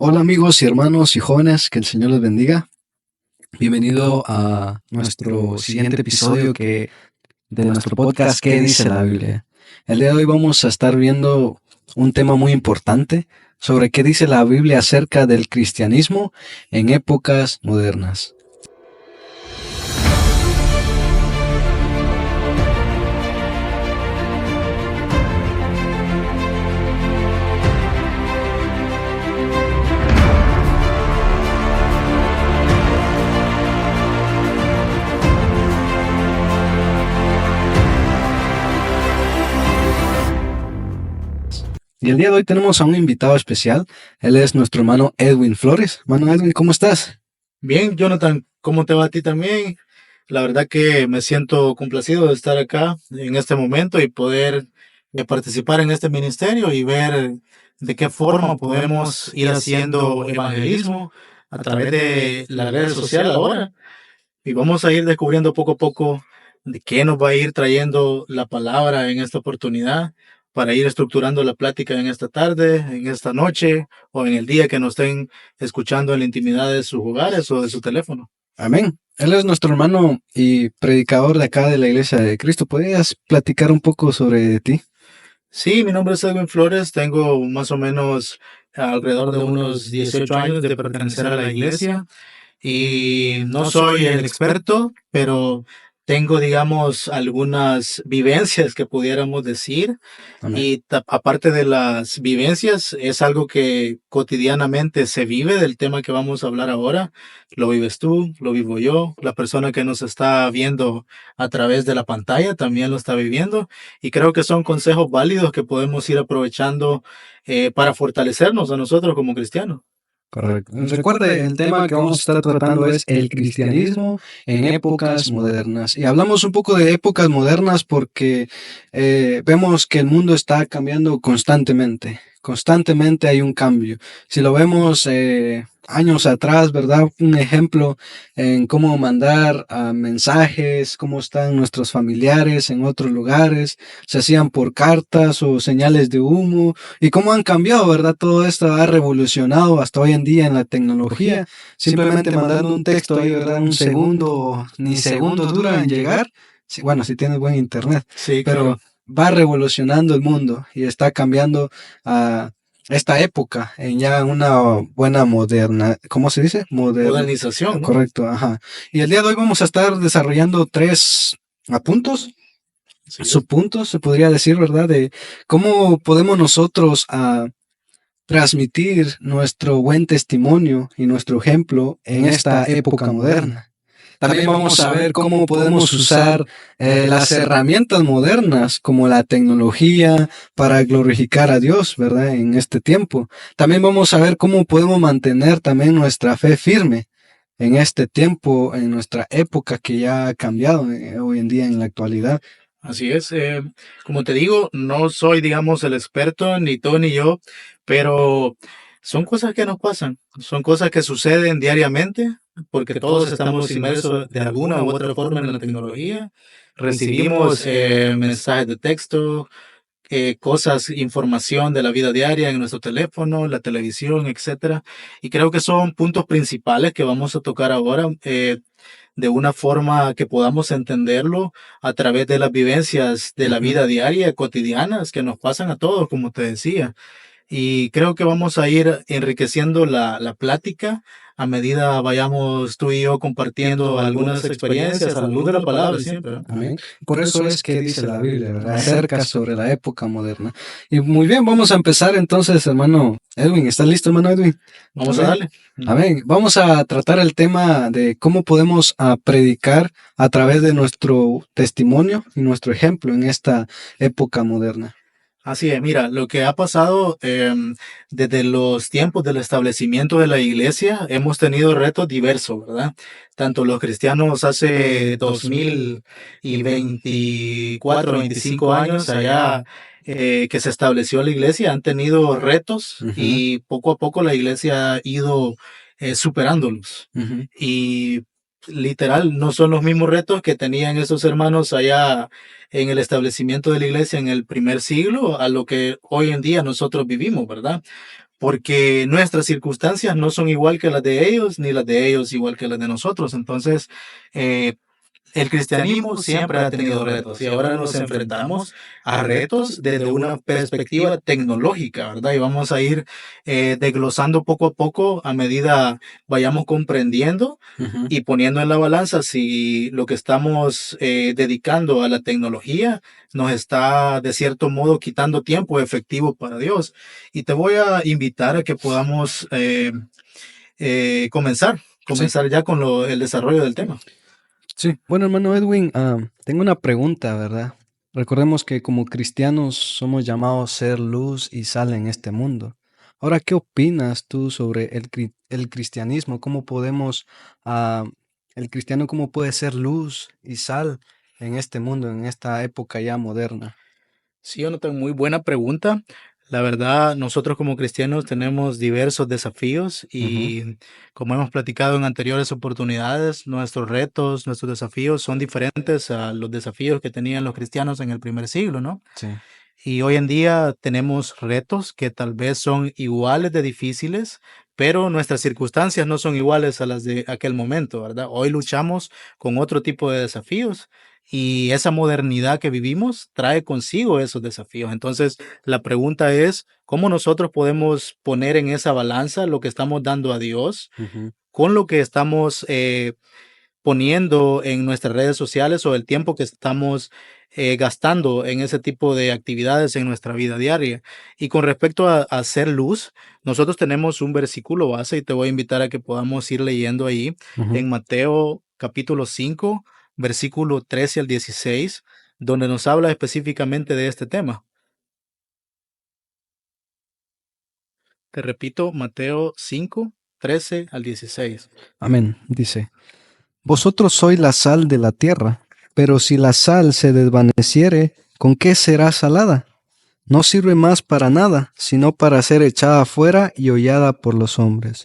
Hola amigos y hermanos y jóvenes, que el Señor les bendiga. Bienvenido a nuestro siguiente episodio de nuestro podcast ¿Qué dice la Biblia? El día de hoy vamos a estar viendo un tema muy importante sobre qué dice la Biblia acerca del cristianismo en épocas modernas. Y el día de hoy tenemos a un invitado especial. Él es nuestro hermano Edwin Flores. Hermano Edwin, ¿cómo estás? Bien, Jonathan, ¿cómo te va a ti también? La verdad que me siento complacido de estar acá en este momento y poder participar en este ministerio y ver de qué forma podemos ir haciendo evangelismo a través de las redes sociales ahora. Y vamos a ir descubriendo poco a poco de qué nos va a ir trayendo la palabra en esta oportunidad para ir estructurando la plática en esta tarde, en esta noche o en el día que nos estén escuchando en la intimidad de sus hogares o de su teléfono. Amén. Él es nuestro hermano y predicador de acá de la Iglesia de Cristo. ¿Podrías platicar un poco sobre ti? Sí, mi nombre es Edwin Flores, tengo más o menos alrededor de unos 18 años de pertenecer a la iglesia. Y no soy el experto, pero tengo, digamos, algunas vivencias que pudiéramos decir. Amén. Y aparte de las vivencias, es algo que cotidianamente se vive del tema que vamos a hablar ahora. Lo vives tú, lo vivo yo, la persona que nos está viendo a través de la pantalla también lo está viviendo. Y creo que son consejos válidos que podemos ir aprovechando para fortalecernos a nosotros como cristianos. Correcto. Recuerde, el tema que vamos a estar tratando es el cristianismo en épocas modernas. Y hablamos un poco de épocas modernas porque vemos que el mundo está cambiando constantemente. Constantemente hay un cambio. Si lo vemos años atrás, ¿verdad? Un ejemplo en cómo mandar mensajes, cómo están nuestros familiares en otros lugares, se hacían por cartas o señales de humo. Y cómo han cambiado, ¿verdad? Todo esto ha revolucionado hasta hoy en día en la tecnología. Simplemente mandando un texto ahí, ¿verdad? Un segundo, ni segundos dura en llegar. Sí, bueno, si tienes buen internet. Sí, Pero claro. va revolucionando el mundo y está cambiando a esta época en ya una buena moderna, ¿cómo se dice? Modernización, ¿no? Correcto, ajá. Y el día de hoy vamos a estar desarrollando tres puntos, Sí. subpuntos, se podría decir, ¿verdad? De cómo podemos nosotros transmitir nuestro buen testimonio y nuestro ejemplo en esta época moderna. También vamos a ver cómo podemos usar las herramientas modernas como la tecnología para glorificar a Dios, ¿verdad? En este tiempo. También vamos a ver cómo podemos mantener también nuestra fe firme en este tiempo, en nuestra época que ya ha cambiado hoy en día en la actualidad. Así es. Como te digo, no soy, digamos, el experto, ni tú ni yo, pero son cosas que nos pasan, son cosas que suceden diariamente, porque todos estamos inmersos de alguna u otra forma en la tecnología. Recibimos mensajes de texto, cosas, información de la vida diaria en nuestro teléfono, la televisión, etcétera. Y creo que son puntos principales que vamos a tocar ahora. De una forma que podamos entenderlo a través de las vivencias de la vida diaria, cotidianas, que nos pasan a todos, como te decía. Y creo que vamos a ir enriqueciendo la plática a medida vayamos tú y yo compartiendo algunas experiencias a la luz de la palabra siempre, ¿no? Amén. Por eso es que dice la Biblia, ¿verdad? Acerca sobre la época moderna. Y muy bien, vamos a empezar entonces, hermano Edwin. ¿Estás listo, hermano Edwin? Vamos a Amén. darle. Amén. Vamos a tratar el tema de cómo podemos predicar a través de nuestro testimonio y nuestro ejemplo en esta época moderna. Así es, mira, lo que ha pasado desde los tiempos del establecimiento de la iglesia, hemos tenido retos diversos, ¿verdad? Tanto los cristianos hace 2024, 25 años allá que se estableció la iglesia, han tenido retos y poco a poco la iglesia ha ido superándolos. Y literal, no son los mismos retos que tenían esos hermanos allá en el establecimiento de la iglesia en el primer siglo a lo que hoy en día nosotros vivimos, ¿verdad? porque nuestras circunstancias no son igual que las de ellos, ni las de ellos igual que las de nosotros. Entonces, eh, el cristianismo siempre ha tenido retos y ahora nos enfrentamos a retos desde una perspectiva tecnológica, ¿verdad? Y vamos a ir desglosando poco a poco a medida vayamos comprendiendo Ujú. y poniendo en la balanza si lo que estamos dedicando a la tecnología nos está de cierto modo quitando tiempo efectivo para Dios. Y te voy a invitar a que podamos comenzar, Sí, comenzar ya con el desarrollo del tema. sí. Bueno, hermano Edwin, tengo una pregunta, ¿verdad? Recordemos que como cristianos somos llamados a ser luz y sal en este mundo. Ahora, ¿qué opinas tú sobre el cristianismo? ¿Cómo podemos, ah, el cristiano, cómo puede ser luz y sal en este mundo, en esta época ya moderna? Sí, Jonathan, muy buena pregunta. La verdad, nosotros como cristianos tenemos diversos desafíos Ujú. y como hemos platicado en anteriores oportunidades, nuestros retos, nuestros desafíos son diferentes a los desafíos que tenían los cristianos en el primer siglo, ¿no? Sí. Y hoy en día tenemos retos que tal vez son iguales de difíciles, pero nuestras circunstancias no son iguales a las de aquel momento, ¿verdad? Hoy luchamos con otro tipo de desafíos y esa modernidad que vivimos trae consigo esos desafíos. Entonces, la pregunta es, ¿cómo nosotros podemos poner en esa balanza lo que estamos dando a Dios Ujú. con lo que estamos poniendo en nuestras redes sociales o el tiempo que estamos gastando en ese tipo de actividades en nuestra vida diaria? Y con respecto a hacer luz, nosotros tenemos un versículo base y te voy a invitar a que podamos ir leyendo ahí Ujú. en Mateo capítulo 5 versículo 13 al 16 donde nos habla específicamente de este tema. Te repito, Mateo 5 13 al 16. Amén. Dice. Vosotros sois la sal de la tierra, pero si la sal se desvaneciere, ¿con qué será salada? No sirve más para nada, sino para ser echada fuera y hollada por los hombres.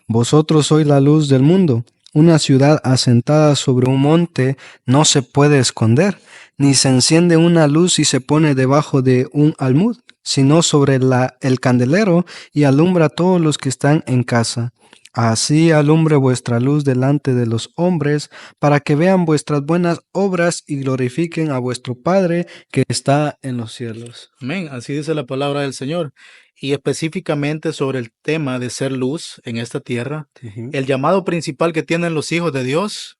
Vosotros sois la luz del mundo. Una ciudad asentada sobre un monte no se puede esconder, ni se enciende una luz y se pone debajo de un almud, sino sobre el candelero y alumbra a todos los que están en casa. Así alumbre vuestra luz delante de los hombres, para que vean vuestras buenas obras y glorifiquen a vuestro Padre que está en los cielos. Amén, así dice la palabra del Señor. Y específicamente sobre el tema de ser luz en esta tierra, Ujú. el llamado principal que tienen los hijos de Dios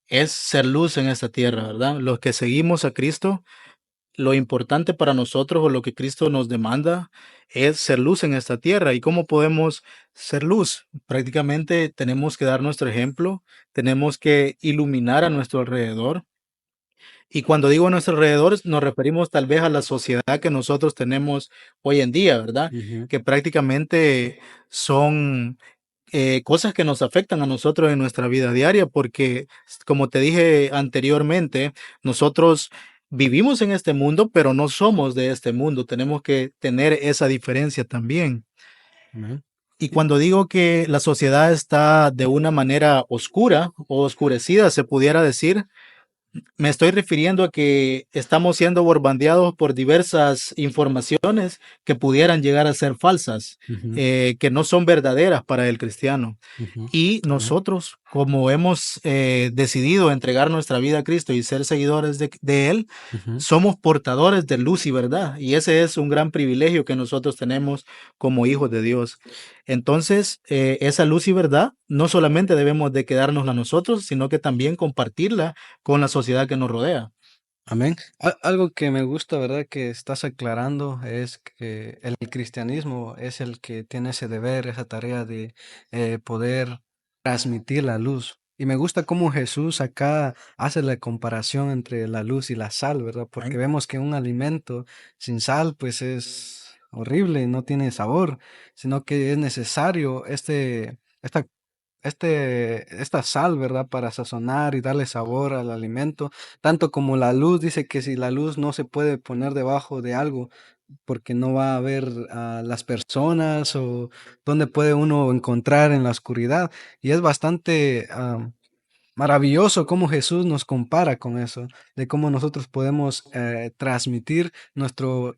es ser luz en esta tierra, ¿verdad? Los que seguimos a Cristo, lo importante para nosotros o lo que Cristo nos demanda es ser luz en esta tierra. ¿Y cómo podemos ser luz? Prácticamente tenemos que dar nuestro ejemplo, tenemos que iluminar a nuestro alrededor. Y cuando digo a nuestro alrededor, nos referimos tal vez a la sociedad que nosotros tenemos hoy en día, ¿verdad? Ujú. Que prácticamente son cosas que nos afectan a nosotros en nuestra vida diaria, porque como te dije anteriormente, nosotros vivimos en este mundo, pero no somos de este mundo. Tenemos que tener esa diferencia también. Amén. Y cuando digo que la sociedad está de una manera oscura o oscurecida, se pudiera decir, me estoy refiriendo a que estamos siendo bombardeados por diversas informaciones que pudieran llegar a ser falsas, Ujú. que no son verdaderas para el cristiano. Ujú. Y Amén. nosotros, como hemos decidido entregar nuestra vida a Cristo y ser seguidores de Él, Ujú. somos portadores de luz y verdad. Y ese es un gran privilegio que nosotros tenemos como hijos de Dios. Entonces, esa luz y verdad no solamente debemos de quedárnosla nosotros, sino que también compartirla con la sociedad que nos rodea. Amén. Algo que me gusta, ¿verdad? Que estás aclarando es que el cristianismo es el que tiene ese deber, esa tarea de poder transmitir la luz. Y me gusta cómo Jesús acá hace la comparación entre la luz y la sal, ¿verdad? Porque Amén. vemos que un alimento sin sal, pues es horrible, no tiene sabor, sino que es necesario esta sal, ¿verdad? Para sazonar y darle sabor al alimento, tanto como la luz, dice que si la luz no se puede poner debajo de algo, porque no va a ver a las personas o dónde puede uno encontrar en la oscuridad. Y es bastante maravilloso cómo Jesús nos compara con eso, de cómo nosotros podemos transmitir nuestro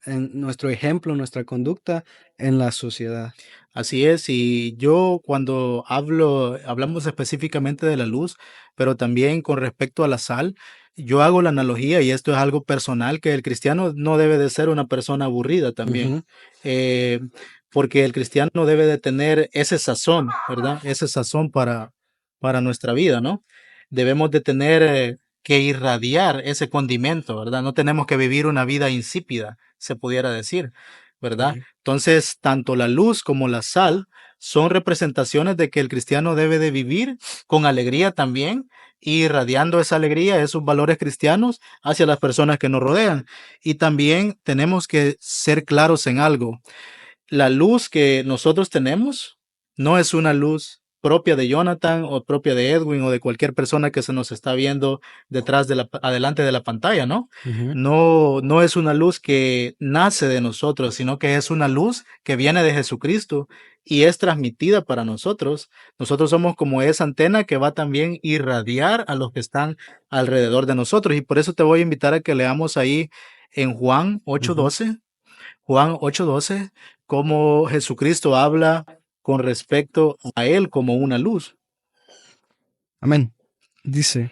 ejemplo, nuestra conducta en la sociedad. Así es, y yo cuando hablamos específicamente de la luz, pero también con respecto a la sal, yo hago la analogía, y esto es algo personal, que el cristiano no debe de ser una persona aburrida también, Ujú, eh, porque el cristiano debe de tener ese sazón, ¿verdad? Ese sazón para nuestra vida, ¿no? Debemos de tener que irradiar ese condimento, ¿verdad? No tenemos que vivir una vida insípida, se pudiera decir, ¿verdad? ujú. Entonces, tanto la luz como la sal son representaciones de que el cristiano debe de vivir con alegría también, y irradiando esa alegría, esos valores cristianos hacia las personas que nos rodean. Y también tenemos que ser claros en algo. La luz que nosotros tenemos no es una luz propia de Jonathan o propia de Edwin o de cualquier persona que se nos está viendo detrás de adelante de la pantalla, ¿no? Ujú. No es una luz que nace de nosotros, sino que es una luz que viene de Jesucristo y es transmitida para nosotros. Nosotros somos como esa antena que va también a irradiar a los que están alrededor de nosotros. Y por eso te voy a invitar a que leamos ahí en Juan Ujú. 8:12. Juan 8:12, cómo Jesucristo habla con respecto a Él como una luz. Amén. Dice,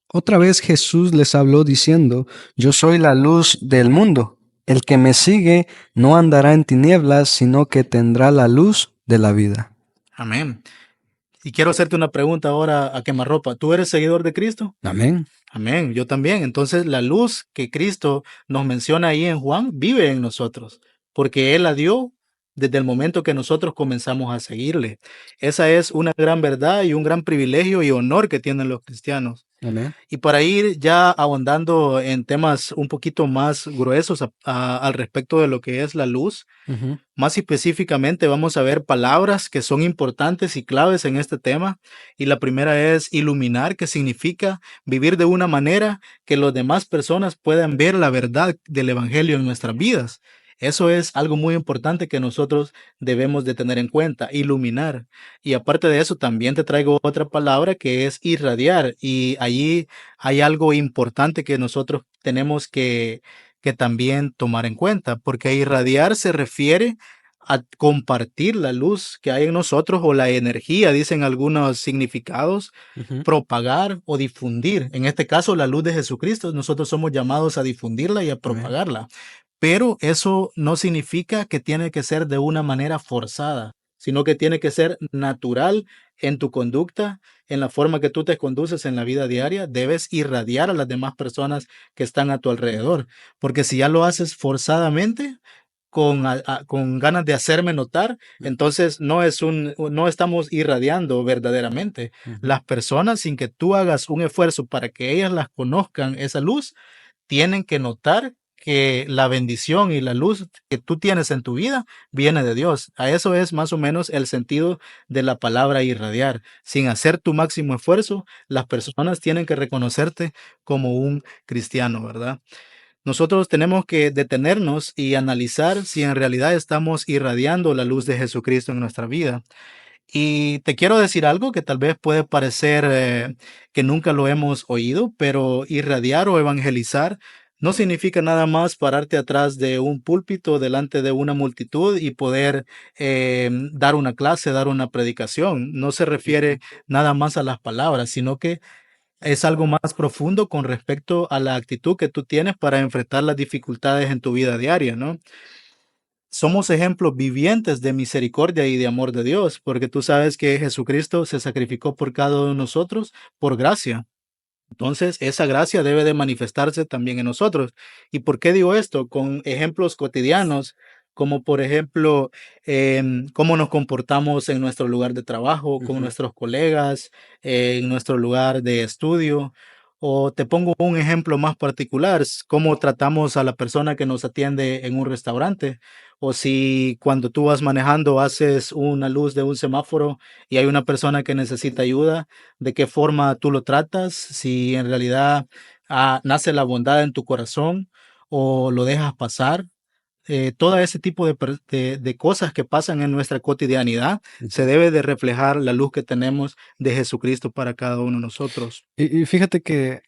otra vez Jesús les habló diciendo, yo soy la luz del mundo. El que me sigue no andará en tinieblas, sino que tendrá la luz de la vida. Amén. Y quiero hacerte una pregunta ahora a quemarropa. ¿Tú eres seguidor de Cristo? Amén. Amén, yo también. Entonces la luz que Cristo nos menciona ahí en Juan vive en nosotros, porque Él la dio desde el momento que nosotros comenzamos a seguirle. Esa es una gran verdad y un gran privilegio y honor que tienen los cristianos. Amén. Y para ir ya ahondando en temas un poquito más gruesos al respecto de lo que es la luz, Ujú. más específicamente vamos a ver palabras que son importantes y claves en este tema. Y la primera es iluminar, que significa vivir de una manera que las demás personas puedan ver la verdad del Evangelio en nuestras vidas. Eso es algo muy importante que nosotros debemos de tener en cuenta, iluminar. Y aparte de eso, también te traigo otra palabra que es irradiar. Y allí hay algo importante que nosotros tenemos que también tomar en cuenta, porque irradiar se refiere a compartir la luz que hay en nosotros o la energía, dicen algunos significados, Ujú. propagar o difundir. En este caso, la luz de Jesucristo, nosotros somos llamados a difundirla y a Amén. propagarla. Pero eso no significa que tiene que ser de una manera forzada, sino que tiene que ser natural en tu conducta, en la forma que tú te conduces en la vida diaria. Debes irradiar a las demás personas que están a tu alrededor, porque si ya lo haces forzadamente, con ganas de hacerme notar, entonces no estamos irradiando verdaderamente. Ujú. Las personas, sin que tú hagas un esfuerzo para que ellas las conozcan, esa luz, tienen que notar que la bendición y la luz que tú tienes en tu vida viene de Dios. A eso es más o menos el sentido de la palabra irradiar. Sin hacer tu máximo esfuerzo, las personas tienen que reconocerte como un cristiano, ¿verdad? Nosotros tenemos que detenernos y analizar si en realidad estamos irradiando la luz de Jesucristo en nuestra vida. Y te quiero decir algo que tal vez puede parecer que nunca lo hemos oído, pero irradiar o evangelizar no significa nada más pararte atrás de un púlpito delante de una multitud y poder dar una clase, dar una predicación. No se refiere nada más a las palabras, sino que es algo más profundo con respecto a la actitud que tú tienes para enfrentar las dificultades en tu vida diaria, ¿no? Somos ejemplos vivientes de misericordia y de amor de Dios, porque tú sabes que Jesucristo se sacrificó por cada uno de nosotros por gracia. Entonces, esa gracia debe de manifestarse también en nosotros. ¿Y por qué digo esto? Con ejemplos cotidianos, como por ejemplo, cómo nos comportamos en nuestro lugar de trabajo, con Ujú. nuestros colegas, en nuestro lugar de estudio. O te pongo un ejemplo más particular, cómo tratamos a la persona que nos atiende en un restaurante. O si cuando tú vas manejando haces una luz de un semáforo y hay una persona que necesita ayuda, de qué forma tú lo tratas, si en realidad nace la bondad en tu corazón o lo dejas pasar. Todo ese tipo de cosas que pasan en nuestra cotidianidad se Ujú. debe de reflejar la luz que tenemos de Jesucristo para cada uno de nosotros. Y fíjate que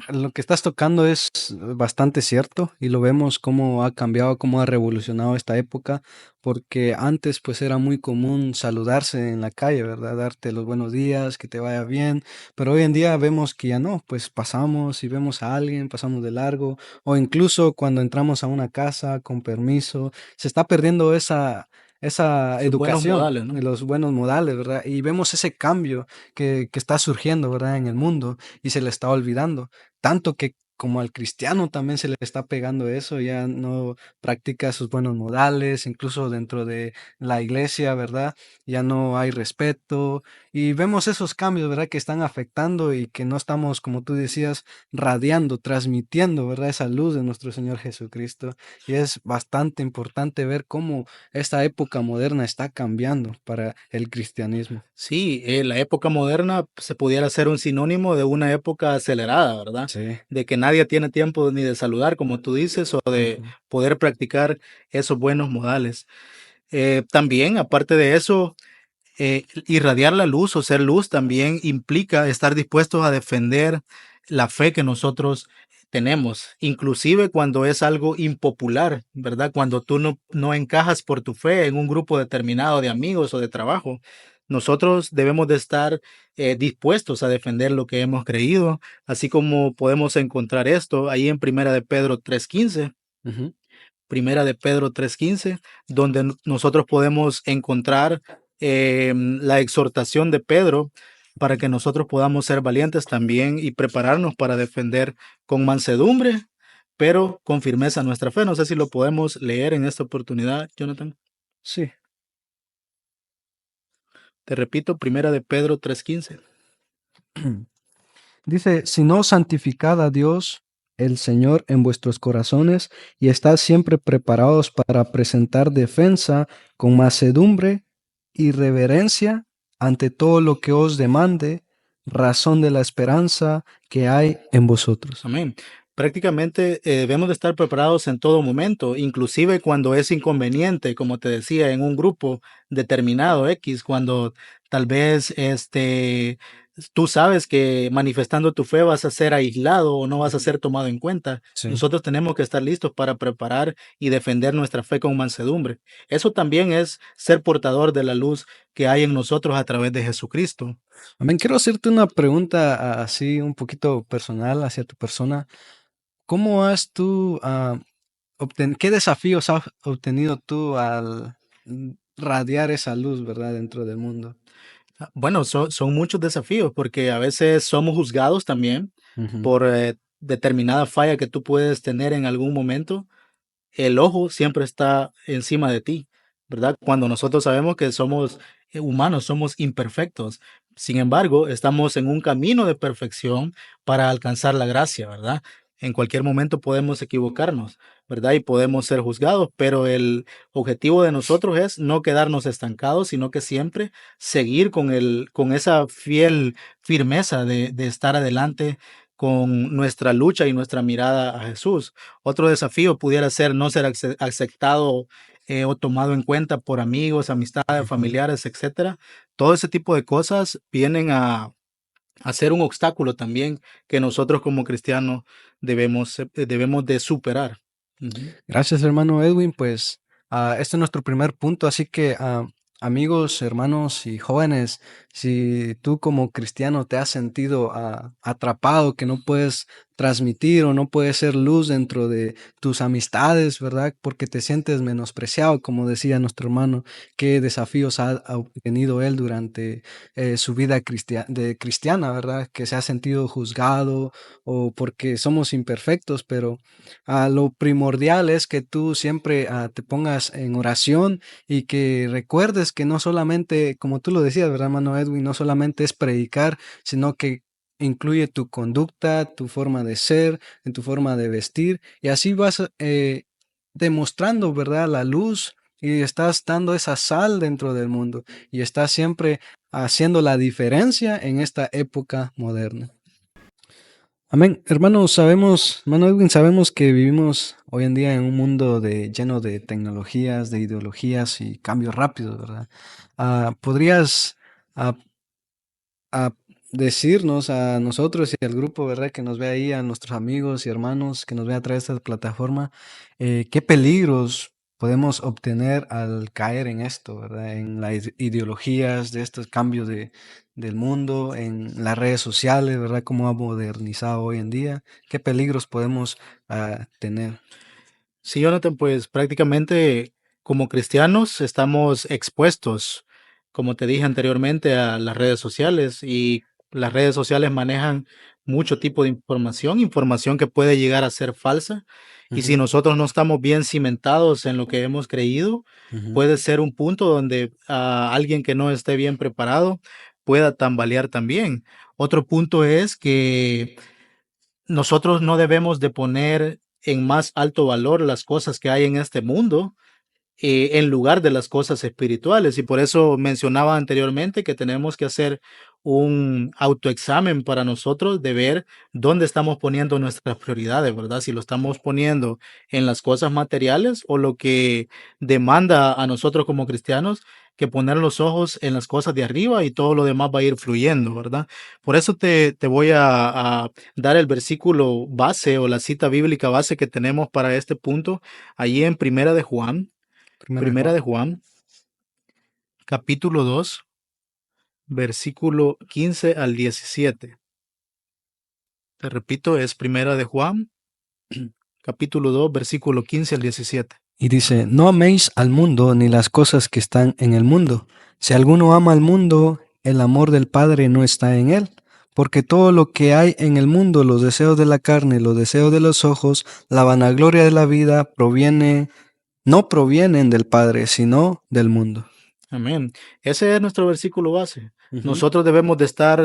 lo que estás tocando es bastante cierto y lo vemos cómo ha cambiado, cómo ha revolucionado esta época, porque antes pues era muy común saludarse en la calle, ¿verdad? Darte los buenos días, que te vaya bien, pero hoy en día vemos que ya no, pues pasamos y vemos a alguien, pasamos de largo, o incluso cuando entramos a una casa con permiso, se está perdiendo esa Sus buenos educación modales, de ¿no? los buenos modales, ¿verdad? Y vemos ese cambio que está surgiendo, ¿verdad? En el mundo y se le está olvidando. Tanto que como al cristiano también se le está pegando eso, ya no practica sus buenos modales, incluso dentro de la iglesia, ¿verdad? Ya no hay respeto y vemos esos cambios, ¿verdad? Que están afectando y que no estamos, como tú decías, radiando, transmitiendo, ¿verdad? Esa luz de nuestro Señor Jesucristo. Y es bastante importante ver cómo esta época moderna está cambiando para el cristianismo. Sí, la época moderna se pudiera hacer un sinónimo de una época acelerada, ¿verdad? Sí. De que nadie tiene tiempo ni de saludar, como tú dices, o de Ujú. poder practicar esos buenos modales. También, aparte de eso, irradiar la luz o ser luz también implica estar dispuestos a defender la fe que nosotros tenemos, inclusive cuando es algo impopular, ¿verdad? Cuando tú no encajas por tu fe en un grupo determinado de amigos o de trabajo. Nosotros debemos de estar dispuestos a defender lo que hemos creído, así como podemos encontrar esto ahí en Ujú. Primera de Pedro 3:15, donde nosotros podemos encontrar la exhortación de Pedro para que nosotros podamos ser valientes también y prepararnos para defender con mansedumbre, pero con firmeza nuestra fe. No sé si lo podemos leer en esta oportunidad, Jonathan. Sí. Te repito, Primera de Pedro 3:15. Dice, si no santificad a Dios, el Señor, en vuestros corazones, y estad siempre preparados para presentar defensa con mansedumbre y reverencia ante todo lo que os demande, razón de la esperanza que hay en vosotros. Amén. Prácticamente debemos de estar preparados en todo momento, inclusive cuando es inconveniente, como te decía, en un grupo determinado X, cuando tal vez tú sabes que manifestando tu fe vas a ser aislado o no vas a Ujú. ser tomado en cuenta. Sí. Nosotros tenemos que estar listos para preparar y defender nuestra fe con mansedumbre. Eso también es ser portador de la luz que hay en nosotros a través de Jesucristo. Amén. Quiero hacerte una pregunta así un poquito personal hacia tu persona. ¿Cómo has tú qué desafíos has obtenido tú al radiar esa luz, ¿verdad? Dentro del mundo. Bueno, son muchos desafíos porque a veces somos juzgados también Ujú. por determinada falla que tú puedes tener en algún momento. El ojo siempre está encima de ti, ¿verdad? Cuando nosotros sabemos que somos humanos, somos imperfectos. Sin embargo, estamos en un camino de perfección para alcanzar la gracia, ¿verdad? En cualquier momento podemos equivocarnos, ¿verdad? Y podemos ser juzgados, pero el objetivo de nosotros es no quedarnos estancados, sino que siempre seguir con esa fiel firmeza de estar adelante con nuestra lucha y nuestra mirada a Jesús. Otro desafío pudiera ser no ser aceptado o tomado en cuenta por amigos, amistades, Ujú. familiares, etcétera. Todo ese tipo de cosas vienen a ser un obstáculo también que nosotros como cristianos debemos de superar. Ujú. Gracias, hermano Edwin. Pues este es nuestro primer punto, así que amigos, hermanos y jóvenes, si tú como cristiano te has sentido atrapado, que no puedes transmitir o no puedes ser luz dentro de tus amistades, ¿verdad? Porque te sientes menospreciado, como decía nuestro hermano, qué desafíos ha obtenido él durante su vida cristiana, ¿verdad? Que se ha sentido juzgado o porque somos imperfectos, pero lo primordial es que tú siempre te pongas en oración y que recuerdes que no solamente, como tú lo decías, ¿verdad, hermano Edwin? No solamente es predicar, sino que incluye tu conducta, tu forma de ser, en tu forma de vestir, y así vas demostrando, ¿verdad? La luz y estás dando esa sal dentro del mundo y estás siempre haciendo la diferencia en esta época moderna. Amén. Hermanos, hermano Edwin, sabemos que vivimos hoy en día en un mundo lleno de tecnologías, de ideologías y cambios rápidos, ¿verdad? ¿Podrías ah, ah, decirnos a nosotros y al grupo, ¿verdad? Que nos ve ahí, a nuestros amigos y hermanos que nos ve a través de esta plataforma, qué peligros podemos obtener al caer en esto, ¿verdad? En las ideologías de estos cambios del mundo, en las redes sociales, ¿verdad? Cómo ha modernizado hoy en día, qué peligros podemos tener. Sí, Jonathan, pues prácticamente como cristianos estamos expuestos, como te dije anteriormente, a las redes sociales y las redes sociales manejan mucho tipo de información, información que puede llegar a ser falsa y si Ujú, nosotros no estamos bien cimentados en lo que hemos creído, ujú, puede ser un punto donde alguien que no esté bien preparado pueda tambalear también. Otro punto es que nosotros no debemos de poner en más alto valor las cosas que hay en este mundo en lugar de las cosas espirituales. Y por eso mencionaba anteriormente que tenemos que hacer un autoexamen para nosotros de ver dónde estamos poniendo nuestras prioridades, ¿verdad? Si lo estamos poniendo en las cosas materiales o lo que demanda a nosotros como cristianos que poner los ojos en las cosas de arriba y todo lo demás va a ir fluyendo, ¿verdad? Por eso te voy a dar el versículo base o la cita bíblica base que tenemos para este punto, allí en Primera de Primera Juan. de Juan, capítulo 2, versículo 15 al 17. Te repito, es Primera de Juan, capítulo 2, versículo 15 al 17. Y dice, no améis al mundo ni las cosas que están en el mundo. Si alguno ama al mundo, el amor del Padre no está en él. Porque todo lo que hay en el mundo, los deseos de la carne, los deseos de los ojos, la vanagloria de la vida, no provienen del Padre, sino del mundo. Amén. Ese es nuestro versículo base. Ujú, Nosotros debemos de estar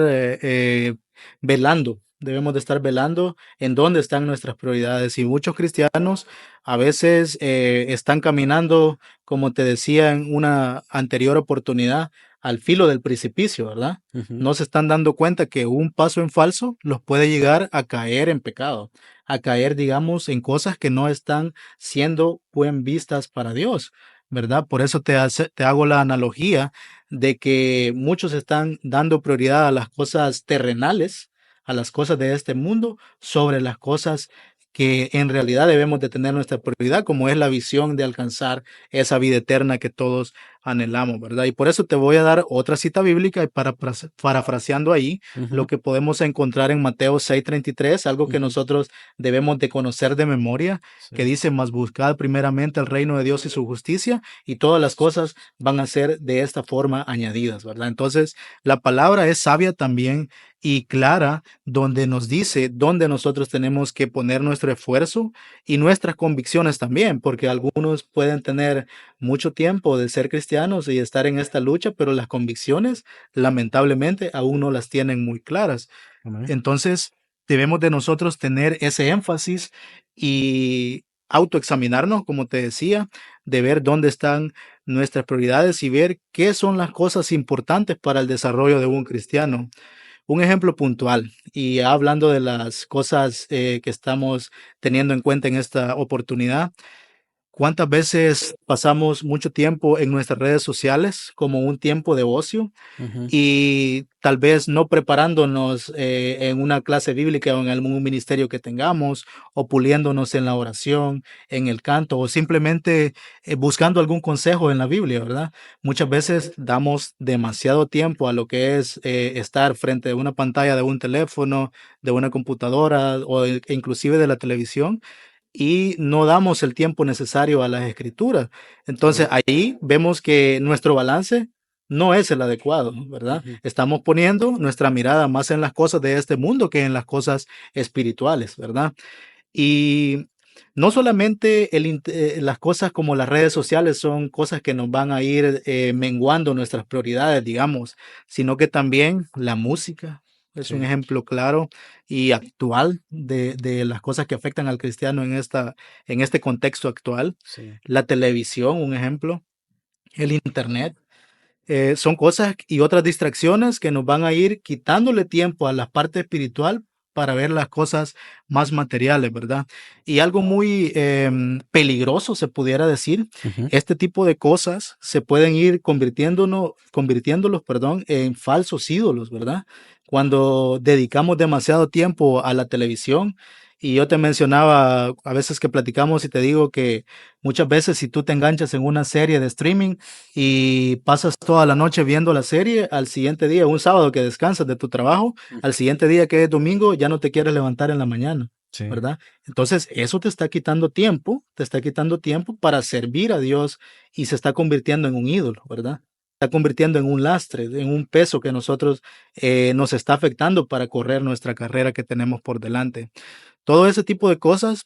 velando, debemos de estar velando en dónde están nuestras prioridades. Y muchos cristianos a veces están caminando, como te decía en una anterior oportunidad, al filo del precipicio, ¿verdad? ujú, No se están dando cuenta que un paso en falso los puede llegar a caer en pecado, a caer, digamos, en cosas que no están siendo buen vistas para Dios. ¿Verdad? Por eso te hago la analogía de que muchos están dando prioridad a las cosas terrenales, a las cosas de este mundo, sobre las cosas que en realidad debemos de tener nuestra prioridad, como es la visión de alcanzar esa vida eterna que todos anhelamos, ¿verdad? Y por eso te voy a dar otra cita bíblica y parafraseando ahí ujú, lo que podemos encontrar en Mateo 6:33, algo que ujú. nosotros debemos de conocer de memoria, que Sí. dice, mas buscad primeramente el reino de Dios y su justicia y todas las cosas van a ser de esta forma añadidas, ¿verdad? Entonces, la palabra es sabia también y clara, donde nos dice dónde nosotros tenemos que poner nuestro esfuerzo y nuestras convicciones también, porque algunos pueden tener mucho tiempo de ser cristianos y estar en esta lucha, pero las convicciones, lamentablemente, aún no las tienen muy claras. Amén. Entonces, debemos de nosotros tener ese énfasis y autoexaminarnos, como te decía, de ver dónde están nuestras prioridades y ver qué son las cosas importantes para el desarrollo de un cristiano. Un ejemplo puntual, y hablando de las cosas que estamos teniendo en cuenta en esta oportunidad, ¿cuántas veces pasamos mucho tiempo en nuestras redes sociales como un tiempo de ocio? Ujú, Y tal vez no preparándonos en una clase bíblica o en algún ministerio que tengamos, o puliéndonos en la oración, en el canto, o simplemente buscando algún consejo en la Biblia, ¿verdad? Muchas veces damos demasiado tiempo a lo que es estar frente a una pantalla de un teléfono, de una computadora o inclusive de la televisión y no damos el tiempo necesario a las escrituras. Entonces sí. ahí vemos que nuestro balance no es el adecuado, ¿verdad? Ujú, Estamos poniendo nuestra mirada más en las cosas de este mundo que en las cosas espirituales, ¿verdad? Y no solamente las cosas como las redes sociales son cosas que nos van a ir menguando nuestras prioridades, digamos, sino que también la música es un sí, ejemplo claro y actual de las cosas que afectan al cristiano en este contexto actual. sí. La televisión, un ejemplo, el internet. Son cosas y otras distracciones que nos van a ir quitándole tiempo a la parte espiritual para ver las cosas más materiales, ¿verdad? Y algo muy peligroso, se pudiera decir, Ujú, este tipo de cosas se pueden ir convirtiéndolos, perdón, en falsos ídolos, ¿verdad? Cuando dedicamos demasiado tiempo a la televisión Y yo te mencionaba a veces que platicamos y te digo que muchas veces si tú te enganchas en una serie de streaming y pasas toda la noche viendo la serie, al siguiente día, un sábado que descansas de tu trabajo, al siguiente día que es domingo, ya no te quieres levantar en la mañana, Sí. ¿verdad? Entonces, eso te está quitando tiempo para servir a Dios y se está convirtiendo en un ídolo, ¿verdad? Está convirtiendo en un lastre, en un peso que nosotros nos está afectando para correr nuestra carrera que tenemos por delante. Todo ese tipo de cosas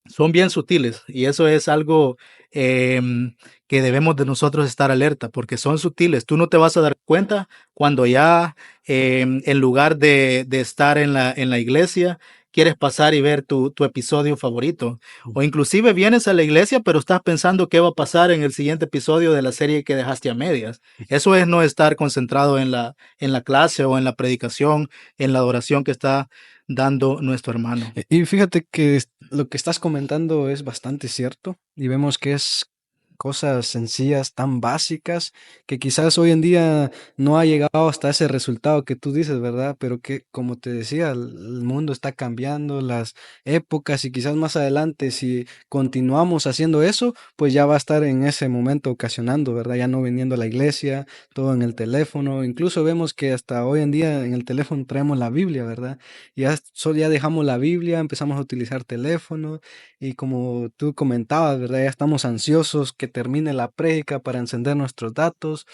son bien sutiles y eso es algo que debemos de nosotros estar alerta porque son sutiles. Tú no te vas a dar cuenta cuando ya en lugar de estar en la iglesia, quieres pasar y ver tu episodio favorito. O inclusive vienes a la iglesia, pero estás pensando qué va a pasar en el siguiente episodio de la serie que dejaste a medias. Eso es no estar concentrado en la clase o en la predicación, en la adoración que está dando nuestro hermano. Y fíjate que lo que estás comentando es bastante cierto y vemos que es cosas sencillas, tan básicas, que quizás hoy en día no ha llegado hasta ese resultado que tú dices, ¿verdad? Pero que, como te decía, el mundo está cambiando, las épocas y quizás más adelante, si continuamos haciendo eso, pues ya va a estar en ese momento ocasionando, ¿verdad? Ya no viniendo a la iglesia, todo en el teléfono, incluso vemos que hasta hoy en día en el teléfono traemos la Biblia, ¿verdad? Ya, solo ya dejamos la Biblia, empezamos a utilizar teléfono y como tú comentabas, ¿verdad? Ya estamos ansiosos que termine la prédica para encender nuestros datos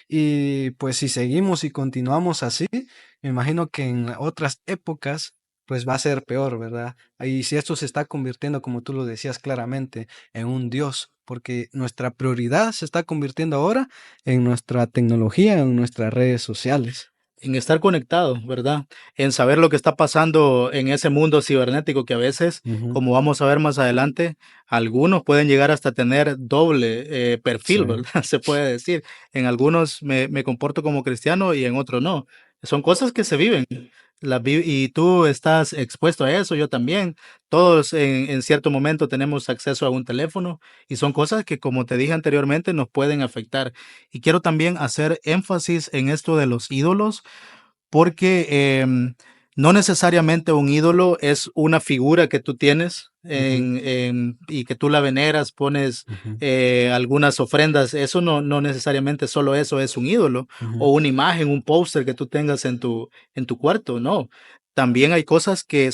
y pues si seguimos y continuamos así, me imagino que en otras épocas pues va a ser peor, ¿verdad? Y si esto se está convirtiendo, como tú lo decías claramente, en un Dios, porque nuestra prioridad se está convirtiendo ahora en nuestra tecnología, en nuestras redes sociales. En estar conectado, ¿verdad? En saber lo que está pasando en ese mundo cibernético que a veces, Ujú. como vamos a ver más adelante, algunos pueden llegar hasta tener doble Sí. perfil, ¿verdad? Se puede decir. En algunos me comporto como cristiano y en otros no. Son cosas que se viven. Y tú estás expuesto a eso, yo también. Todos en cierto momento tenemos acceso a un teléfono y son cosas que, como te dije anteriormente, nos pueden afectar. Y quiero también hacer énfasis en esto de los ídolos, porque no necesariamente un ídolo es una figura que tú tienes Ujú, y que tú la veneras, pones ujú, algunas ofrendas. Eso no necesariamente solo eso es un ídolo ujú, o una imagen, un póster que tú tengas en tu cuarto. No. También hay cosas que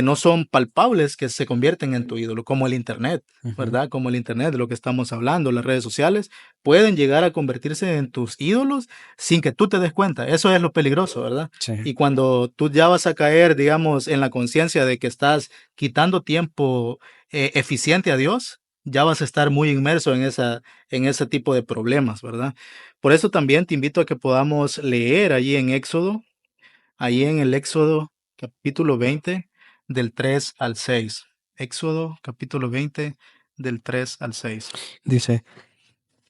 no son palpables que se convierten en tu ídolo, como el Internet, ujú. ¿verdad? Como el Internet, de lo que estamos hablando, las redes sociales, pueden llegar a convertirse en tus ídolos sin que tú te des cuenta. Eso es lo peligroso, ¿verdad? Sí. Y cuando tú ya vas a caer, digamos, en la conciencia de que estás quitando tiempo eficiente a Dios, ya vas a estar muy inmerso en ese tipo de problemas, ¿verdad? Por eso también te invito a que podamos leer allí en Éxodo, ahí en el Éxodo capítulo 20 del 3 al 6. Éxodo capítulo 20 del 3 al 6. Dice,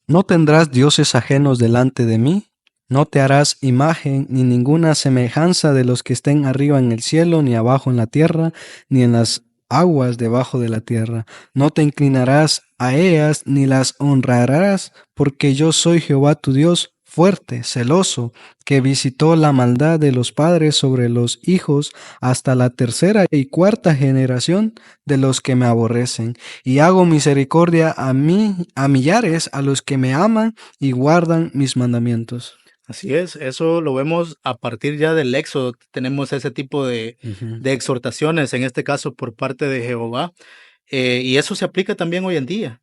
no tendrás dioses ajenos delante de mí, no te harás imagen ni ninguna semejanza de los que estén arriba en el cielo, ni abajo en la tierra, ni en las aguas debajo de la tierra. No te inclinarás a ellas, ni las honrarás, porque yo soy Jehová tu Dios, fuerte, celoso, que visitó la maldad de los padres sobre los hijos hasta la tercera y cuarta generación de los que me aborrecen y hago misericordia a mí, a millares, a los que me aman y guardan mis mandamientos. Así es, eso lo vemos a partir ya del Éxodo. Tenemos ese tipo Ujú, de exhortaciones, en este caso por parte de Jehová. Y eso se aplica también hoy en día,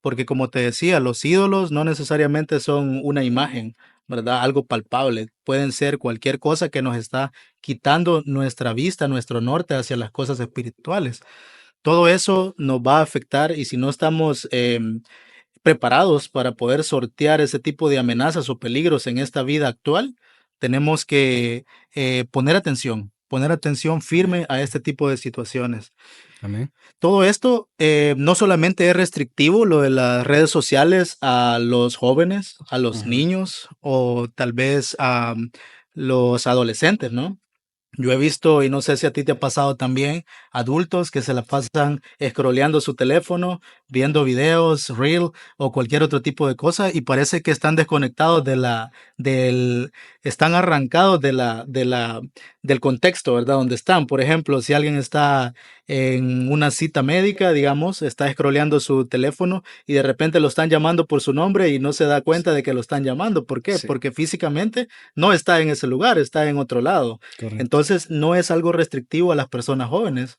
porque como te decía, los ídolos no necesariamente son una imagen, ¿verdad? Algo palpable. Pueden ser cualquier cosa que nos está quitando nuestra vista, nuestro norte hacia las cosas espirituales. Todo eso nos va a afectar y si no estamos preparados para poder sortear ese tipo de amenazas o peligros en esta vida actual, tenemos que poner atención firme a este tipo de situaciones. amén. Todo esto no solamente es restrictivo, lo de las redes sociales, a los jóvenes, a los Ujú, niños o tal vez a los adolescentes, ¿no? Yo he visto, y no sé si a ti te ha pasado también, adultos que se la pasan scrolleando su teléfono, viendo videos, reel o cualquier otro tipo de cosa y parece que están desconectados del están arrancados del contexto, ¿verdad? Donde están. Por ejemplo, si alguien está en una cita médica, digamos, está scrolleando su teléfono y de repente lo están llamando por su nombre y no se da cuenta de que lo están llamando. ¿Por qué? Sí, Porque físicamente no está en ese lugar, está en otro lado. correcto. Entonces, no es algo restrictivo a las personas jóvenes.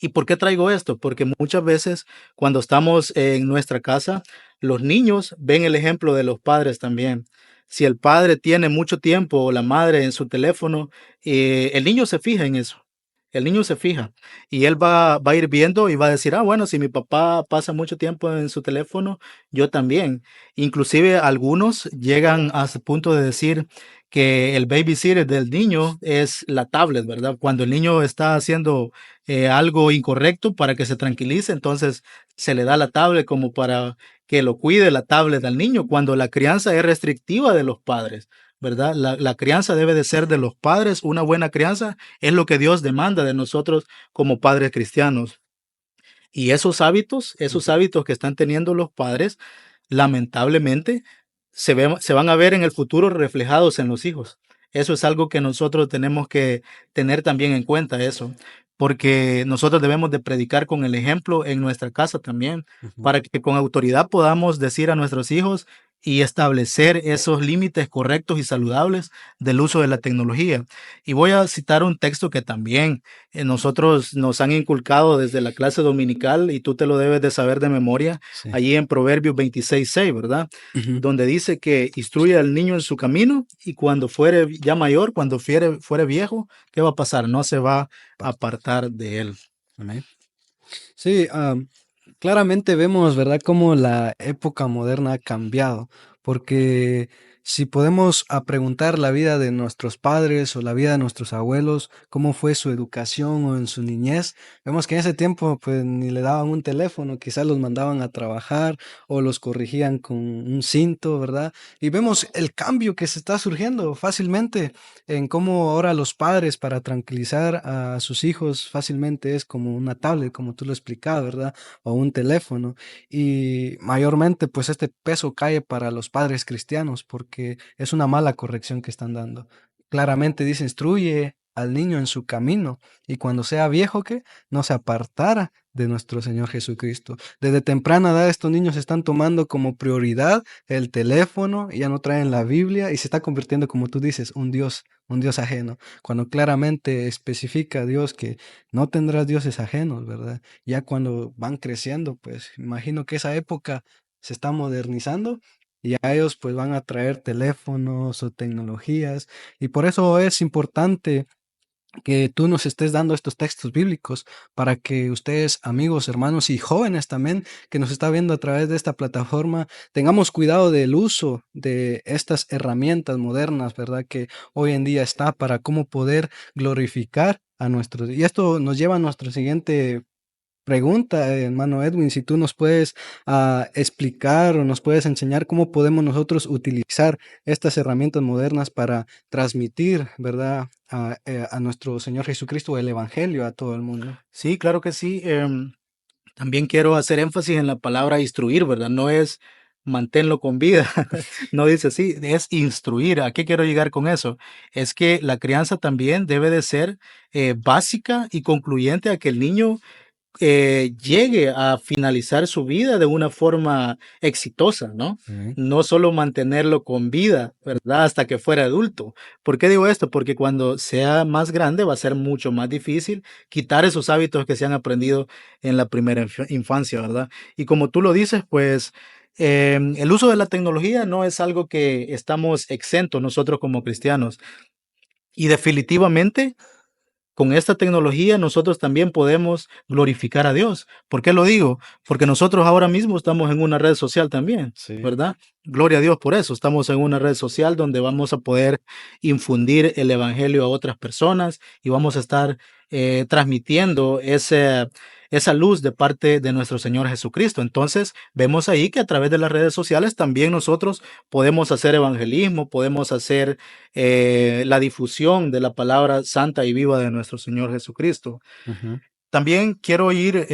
¿Y por qué traigo esto? Porque muchas veces cuando estamos en nuestra casa, los niños ven el ejemplo de los padres también. Si el padre tiene mucho tiempo o la madre en su teléfono, el niño se fija en eso. El niño se fija y él va a ir viendo y va a decir, ah, bueno, si mi papá pasa mucho tiempo en su teléfono, yo también. Inclusive algunos llegan a ese punto de decir que el babysitter del niño es la tablet, ¿verdad? Cuando el niño está haciendo algo incorrecto para que se tranquilice, entonces se le da la tablet como para que lo cuide la tablet al niño, cuando la crianza es restrictiva de los padres, ¿verdad? La crianza debe de ser de los padres, una buena crianza es lo que Dios demanda de nosotros como padres cristianos. Y esos hábitos que están teniendo los padres, lamentablemente, se van a ver en el futuro reflejados en los hijos. Eso es algo que nosotros tenemos que tener también en cuenta, eso, porque nosotros debemos de predicar con el ejemplo en nuestra casa también, Ujú. para que con autoridad podamos decir a nuestros hijos y establecer esos límites correctos y saludables del uso de la tecnología. Y voy a citar un texto que también nosotros nos han inculcado desde la clase dominical y tú te lo debes de saber de memoria, Sí. allí en Proverbios 26:6, ¿verdad? Ujú. Donde dice que instruye al niño en su camino y cuando fuere ya mayor, cuando fuere viejo, ¿qué va a pasar? No se va a apartar de él. Amén. Sí, claramente vemos, ¿verdad?, cómo la época moderna ha cambiado, porque si podemos preguntar la vida de nuestros padres o la vida de nuestros abuelos, cómo fue su educación o en su niñez, vemos que en ese tiempo pues ni le daban un teléfono, quizás los mandaban a trabajar o los corrigían con un cinto, ¿verdad? Y vemos el cambio que se está surgiendo fácilmente en cómo ahora los padres para tranquilizar a sus hijos fácilmente es como una tablet, como tú lo explicabas, ¿verdad? O un teléfono. Y mayormente pues este peso cae para los padres cristianos porque es una mala corrección que están dando. Claramente dice, instruye al niño en su camino y cuando sea viejo que no se apartara de nuestro Señor Jesucristo. Desde temprana edad estos niños están tomando como prioridad el teléfono, ya no traen la Biblia y se está convirtiendo, como tú dices, un Dios ajeno, cuando claramente especifica a Dios que no tendrás dioses ajenos, ¿verdad? Ya cuando van creciendo, pues imagino que esa época se está modernizando y a ellos pues van a traer teléfonos o tecnologías y por eso es importante que tú nos estés dando estos textos bíblicos para que ustedes, amigos, hermanos y jóvenes también que nos está viendo a través de esta plataforma, tengamos cuidado del uso de estas herramientas modernas, ¿verdad? Que hoy en día está para cómo poder glorificar a nuestros. Y esto nos lleva a nuestro siguiente pregunta, hermano Edwin, si tú nos puedes explicar o nos puedes enseñar cómo podemos nosotros utilizar estas herramientas modernas para transmitir, ¿verdad?, a nuestro Señor Jesucristo el Evangelio a todo el mundo. Sí, claro que sí. También quiero hacer énfasis en la palabra instruir, ¿verdad? No es manténlo con vida, no dice así, es instruir. ¿A qué quiero llegar con eso? Es que la crianza también debe de ser básica y concluyente a que el niño llegue a finalizar su vida de una forma exitosa, ¿no? Amén. No solo mantenerlo con vida, ¿verdad? Hasta que fuera adulto. ¿Por qué digo esto? Porque cuando sea más grande va a ser mucho más difícil quitar esos hábitos que se han aprendido en la primera infancia, ¿verdad? Y como tú lo dices, pues el uso de la tecnología no es algo que estamos exentos nosotros como cristianos. Y definitivamente con esta tecnología nosotros también podemos glorificar a Dios. ¿Por qué lo digo? Porque nosotros ahora mismo estamos en una red social también, Sí. ¿verdad? Gloria a Dios por eso. Estamos en una red social donde vamos a poder infundir el evangelio a otras personas y vamos a estar transmitiendo esa luz de parte de nuestro Señor Jesucristo. Entonces, vemos ahí que a través de las redes sociales también nosotros podemos hacer evangelismo, podemos hacer la difusión de la palabra santa y viva de nuestro Señor Jesucristo. Ujú. También quiero ir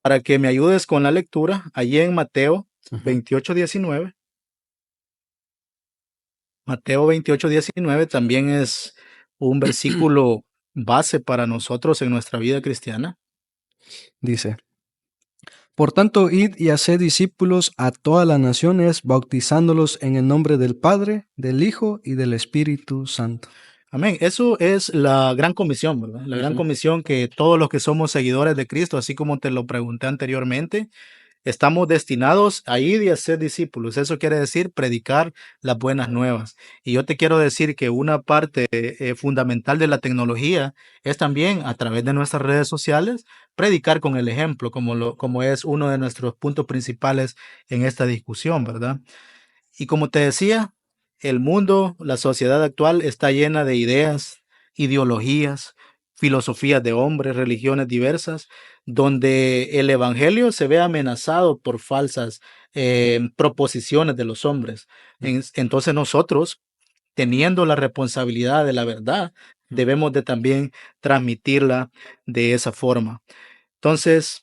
para que me ayudes con la lectura allí en Mateo Ujú. 28:19. Mateo 28:19 también es un versículo base para nosotros en nuestra vida cristiana. Dice, por tanto, id y haced discípulos a todas las naciones, bautizándolos en el nombre del Padre, del Hijo y del Espíritu Santo. Amén. Eso es la gran comisión, ¿verdad? La gran Ujú. comisión que todos los que somos seguidores de Cristo, así como te lo pregunté anteriormente, estamos destinados a ir y a ser discípulos. Eso quiere decir predicar las buenas nuevas. Y yo te quiero decir que una parte fundamental de la tecnología es también a través de nuestras redes sociales predicar con el ejemplo, como es uno de nuestros puntos principales en esta discusión, ¿verdad? Y como te decía, el mundo, la sociedad actual está llena de ideas, ideologías, filosofías de hombres, religiones diversas, donde el evangelio se ve amenazado por falsas proposiciones de los hombres. Entonces nosotros, teniendo la responsabilidad de la verdad, debemos de también transmitirla de esa forma. Entonces,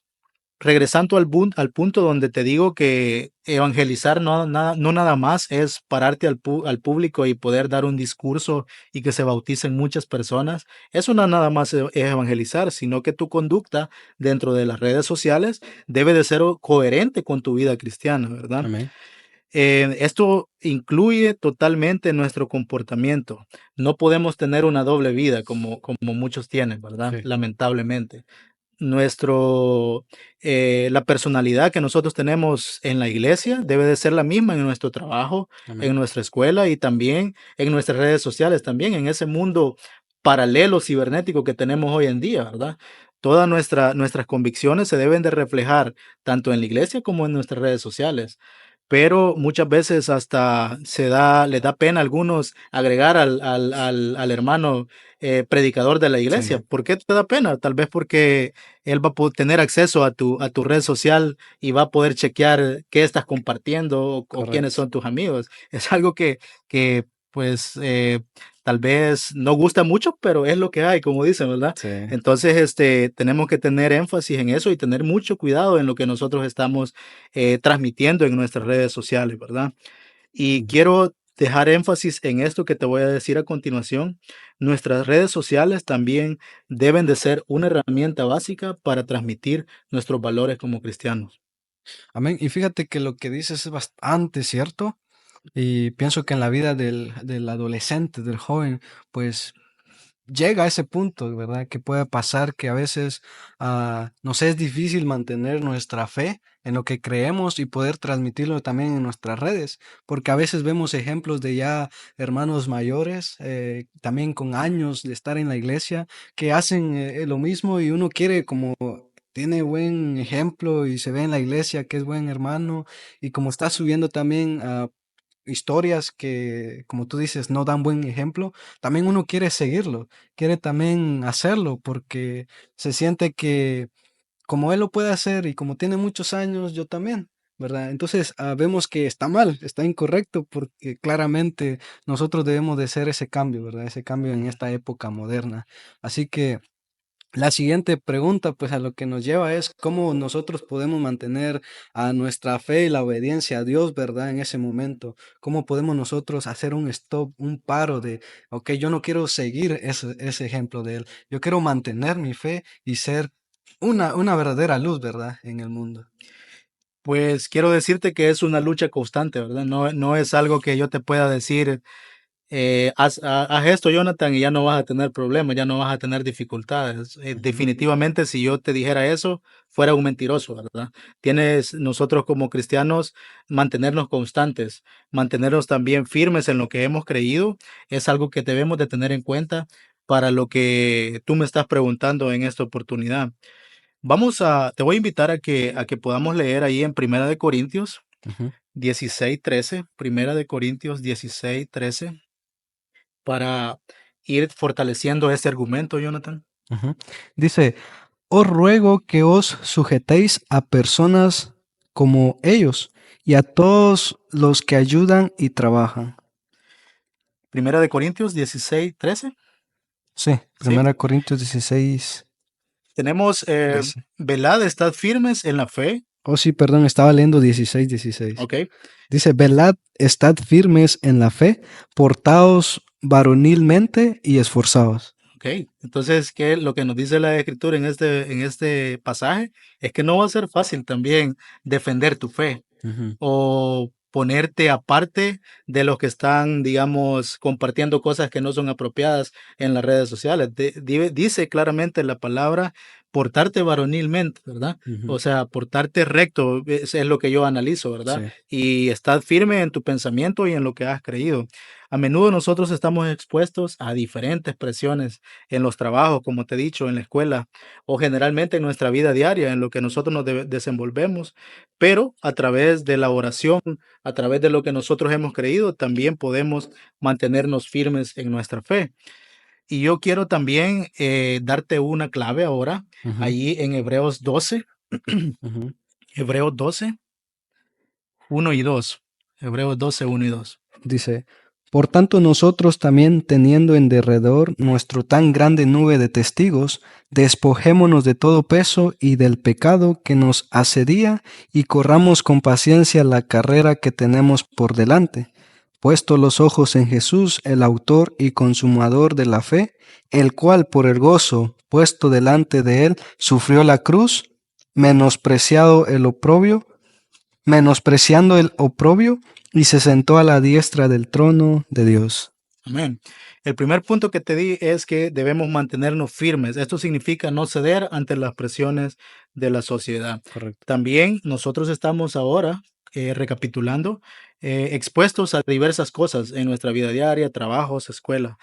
regresando al punto donde te digo que evangelizar no nada más es pararte al público y poder dar un discurso y que se bauticen muchas personas. Eso no nada más es evangelizar, sino que tu conducta dentro de las redes sociales debe de ser coherente con tu vida cristiana, ¿verdad? Amén. Esto incluye totalmente nuestro comportamiento. No podemos tener una doble vida como muchos tienen, ¿verdad? Sí. Lamentablemente la personalidad que nosotros tenemos en la iglesia debe de ser la misma en nuestro trabajo, Amén. en nuestra escuela y también en nuestras redes sociales, también en ese mundo paralelo cibernético que tenemos hoy en día, ¿verdad? Todas nuestras convicciones se deben de reflejar tanto en la iglesia como en nuestras redes sociales. Pero muchas veces hasta les da pena a algunos agregar al hermano predicador de la iglesia. Sí, ¿Por qué te da pena? Tal vez porque él va a tener acceso a tu red social y va a poder chequear qué estás compartiendo o quiénes correcto. son tus amigos. Es algo que pues tal vez no gusta mucho, pero es lo que hay, como dicen, ¿verdad? Sí. Entonces, tenemos que tener énfasis en eso y tener mucho cuidado en lo que nosotros estamos transmitiendo en nuestras redes sociales, ¿verdad? Y Ujú. quiero dejar énfasis en esto que te voy a decir a continuación. Nuestras redes sociales también deben de ser una herramienta básica para transmitir nuestros valores como cristianos. Amén. Y fíjate que lo que dices es bastante cierto. Y pienso que en la vida del adolescente, del joven, pues llega a ese punto, ¿verdad? Que puede pasar que a veces nos es difícil mantener nuestra fe en lo que creemos y poder transmitirlo también en nuestras redes, porque a veces vemos ejemplos de ya hermanos mayores, también con años de estar en la iglesia, que hacen lo mismo y uno quiere como... Tiene buen ejemplo y se ve en la iglesia que es buen hermano y como está subiendo también historias que, como tú dices, no dan buen ejemplo, también uno quiere seguirlo, quiere también hacerlo porque se siente que como él lo puede hacer y como tiene muchos años, yo también, ¿verdad? Entonces vemos que está mal, está incorrecto porque claramente nosotros debemos de hacer ese cambio, ¿verdad? Ese cambio en esta época moderna. Así que... La siguiente pregunta, pues a lo que nos lleva es cómo nosotros podemos mantener a nuestra fe y la obediencia a Dios, ¿verdad? En ese momento, cómo podemos nosotros hacer un stop, un paro de, ok, yo no quiero seguir ese ejemplo de Él, yo quiero mantener mi fe y ser una verdadera luz, ¿verdad? En el mundo. Pues quiero decirte que es una lucha constante, ¿verdad? No es algo que yo te pueda decir, haz esto, Jonathan, y ya no vas a tener problemas, ya no vas a tener dificultades. Ujú. Definitivamente, si yo te dijera eso, fuera un mentiroso, ¿verdad? Tienes nosotros como cristianos mantenernos constantes, mantenernos también firmes en lo que hemos creído, es algo que debemos de tener en cuenta para lo que tú me estás preguntando en esta oportunidad. Te voy a invitar a que podamos leer ahí en Primera de Corintios Ujú. 16:13, Primera de Corintios 16:13 para ir fortaleciendo este argumento, Jonathan. Ujú. Dice, os ruego que os sujetéis a personas como ellos y a todos los que ayudan y trabajan. Primera de Corintios 16:13, Sí, ¿sí? Primera Corintios 16, Tenemos, 13. velad, estad firmes en la fe, Oh, sí, perdón, estaba leyendo 16:16. ¿Ok? Dice, velad, estad firmes en la fe, portaos varonilmente y esforzados. Ok, entonces, ¿qué lo que nos dice la escritura en este pasaje? Es que no va a ser fácil también defender tu fe Ujú. o ponerte aparte de los que están, digamos, compartiendo cosas que no son apropiadas en las redes sociales. Dice claramente la palabra portarte varonilmente, ¿verdad? Ujú. O sea, portarte recto es lo que yo analizo, ¿verdad? Sí. Y estar firme en tu pensamiento y en lo que has creído. A menudo nosotros estamos expuestos a diferentes presiones en los trabajos, como te he dicho, en la escuela o generalmente en nuestra vida diaria, en lo que nosotros nos desenvolvemos, pero a través de la oración, a través de lo que nosotros hemos creído, también podemos mantenernos firmes en nuestra fe. Y yo quiero también darte una clave ahora, Ujú. allí en Hebreos 12, Ujú. Hebreos 12, 1 y 2. Hebreos 12, 1 y 2. Dice, por tanto nosotros también teniendo en derredor nuestro tan grande nube de testigos, despojémonos de todo peso y del pecado que nos asedia y corramos con paciencia la carrera que tenemos por delante, puesto los ojos en Jesús, el autor y consumador de la fe, el cual por el gozo puesto delante de él sufrió la cruz, menospreciado el oprobio, menospreciando el oprobio, y se sentó a la diestra del trono de Dios. Amén. El primer punto que te di es que debemos mantenernos firmes. Esto significa no ceder ante las presiones de la sociedad. Correcto. También nosotros estamos ahora, recapitulando, expuestos a diversas cosas en nuestra vida diaria, trabajos, escuela,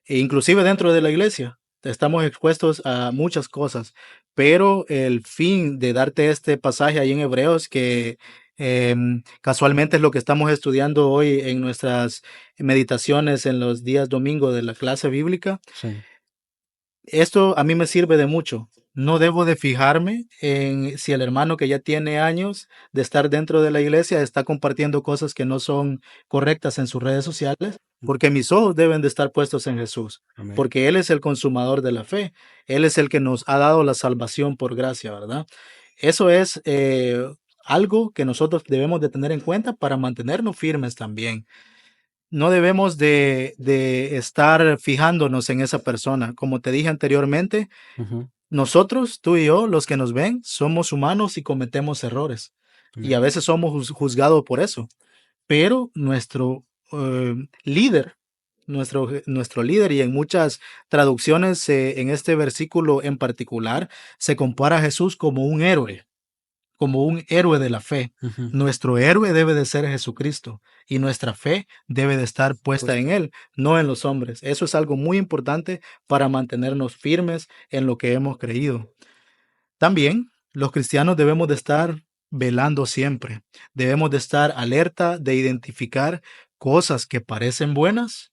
e inclusive dentro de la iglesia. Estamos expuestos a muchas cosas, pero el fin de darte este pasaje ahí en Hebreos, que casualmente es lo que estamos estudiando hoy en nuestras meditaciones en los días domingo de la clase bíblica, Sí. esto a mí me sirve de mucho. No debo de fijarme en si el hermano que ya tiene años de estar dentro de la iglesia está compartiendo cosas que no son correctas en sus redes sociales, porque mis ojos deben de estar puestos en Jesús, Amén. porque Él es el consumador de la fe. Él es el que nos ha dado la salvación por gracia, ¿verdad? Eso es algo que nosotros debemos de tener en cuenta para mantenernos firmes también. No debemos de estar fijándonos en esa persona. Como te dije anteriormente, Ujú. nosotros, tú y yo, los que nos ven, somos humanos y cometemos errores. Y a Amén. veces somos juzgados por eso. Pero nuestro líder, nuestro líder, y en muchas traducciones, en este versículo en particular, se compara a Jesús como un héroe de la fe. Ujú. Nuestro héroe debe de ser Jesucristo y nuestra fe debe de estar puesta Pues, en Él, no en los hombres. Eso es algo muy importante para mantenernos firmes en lo que hemos creído. También los cristianos debemos de estar velando siempre. Debemos de estar alerta de identificar cosas que parecen buenas,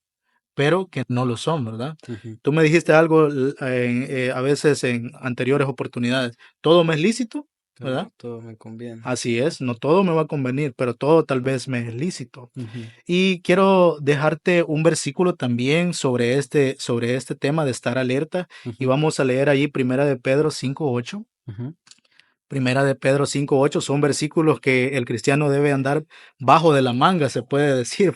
pero que no lo son, ¿verdad? ujú. Tú me dijiste algo a veces en anteriores oportunidades. Todo me es lícito, Pero ¿verdad? no todo me conviene. Así es, no todo me va a convenir, pero todo tal vez me es lícito. Ujú. Y quiero dejarte un versículo también sobre este tema de estar alerta. Y Ujú. vamos a leer ahí Primera de Pedro 5:8. Ujú. Primera de Pedro 5:8 son versículos que el cristiano debe andar bajo de la manga, se puede decir,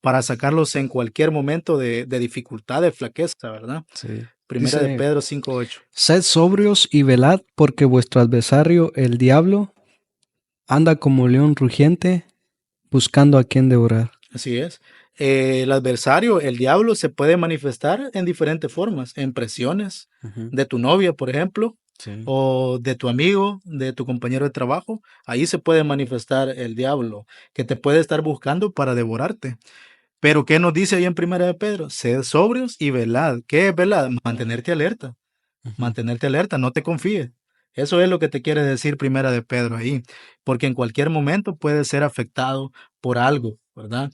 para sacarlos en cualquier momento de dificultad, de flaqueza, ¿verdad? Sí. Primera de Dice, Pedro 5:8. sed sobrios y velad, porque vuestro adversario, el diablo, anda como león rugiente, buscando a quien devorar. Así es. El adversario, el diablo, se puede manifestar en diferentes formas, en presiones Ujú. de tu novia, por ejemplo, Sí. o de tu amigo, de tu compañero de trabajo. Ahí se puede manifestar el diablo, que te puede estar buscando para devorarte. Pero ¿qué nos dice ahí en Primera de Pedro? Sed sobrios y velad. ¿Qué es velad? Ujú. Mantenerte alerta, no te confíes. Eso es lo que te quiere decir Primera de Pedro ahí, porque en cualquier momento puedes ser afectado por algo, ¿verdad?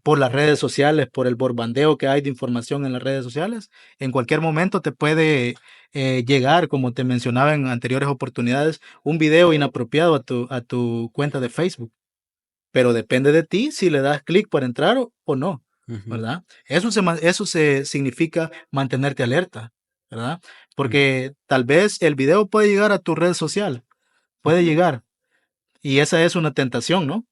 Por las redes sociales, por el borbandeo que hay de información en las redes sociales. En cualquier momento te puede llegar, como te mencionaba en anteriores oportunidades, un video inapropiado a tu cuenta de Facebook, pero depende de ti si le das clic para entrar o no, Ujú. ¿verdad? Eso se significa mantenerte alerta, ¿verdad? Ujú. Porque tal vez el video puede llegar a tu red social, puede llegar. Y esa es una tentación, ¿no?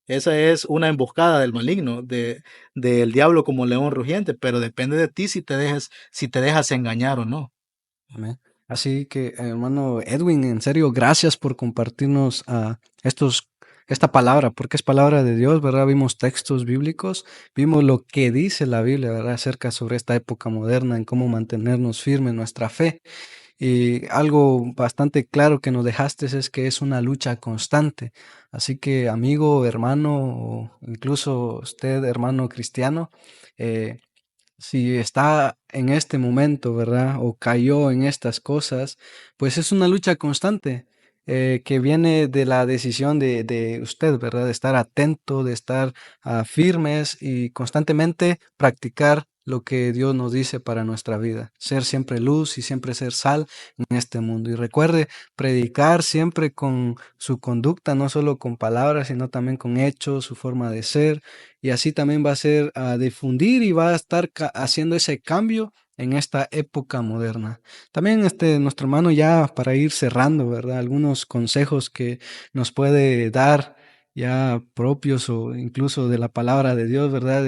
Esa es una emboscada del maligno, del diablo como león rugiente, pero depende de ti si te dejas engañar o no. Amén. Así que, hermano Edwin, en serio, gracias por compartirnos esta palabra, porque es palabra de Dios, ¿verdad? Vimos textos bíblicos, vimos lo que dice la Biblia, ¿verdad? Acerca sobre esta época moderna, en cómo mantenernos firmes en nuestra fe. Y algo bastante claro que nos dejaste es que es una lucha constante. Así que, amigo, hermano, o incluso usted, hermano cristiano, eh, si está en este momento, ¿verdad? O cayó en estas cosas, pues es una lucha constante que viene de la decisión de usted, ¿verdad? De estar atento, de estar firmes y constantemente practicar lo que Dios nos dice para nuestra vida. Ser siempre luz y siempre ser sal en este mundo. Y recuerde, predicar siempre con su conducta, no solo con palabras, sino también con hechos, su forma de ser, y así también va a ser a difundir y va a estar haciendo ese cambio en esta época moderna. También nuestro hermano ya para ir cerrando, ¿verdad? Algunos consejos que nos puede dar ya propios o incluso de la palabra de Dios, ¿verdad?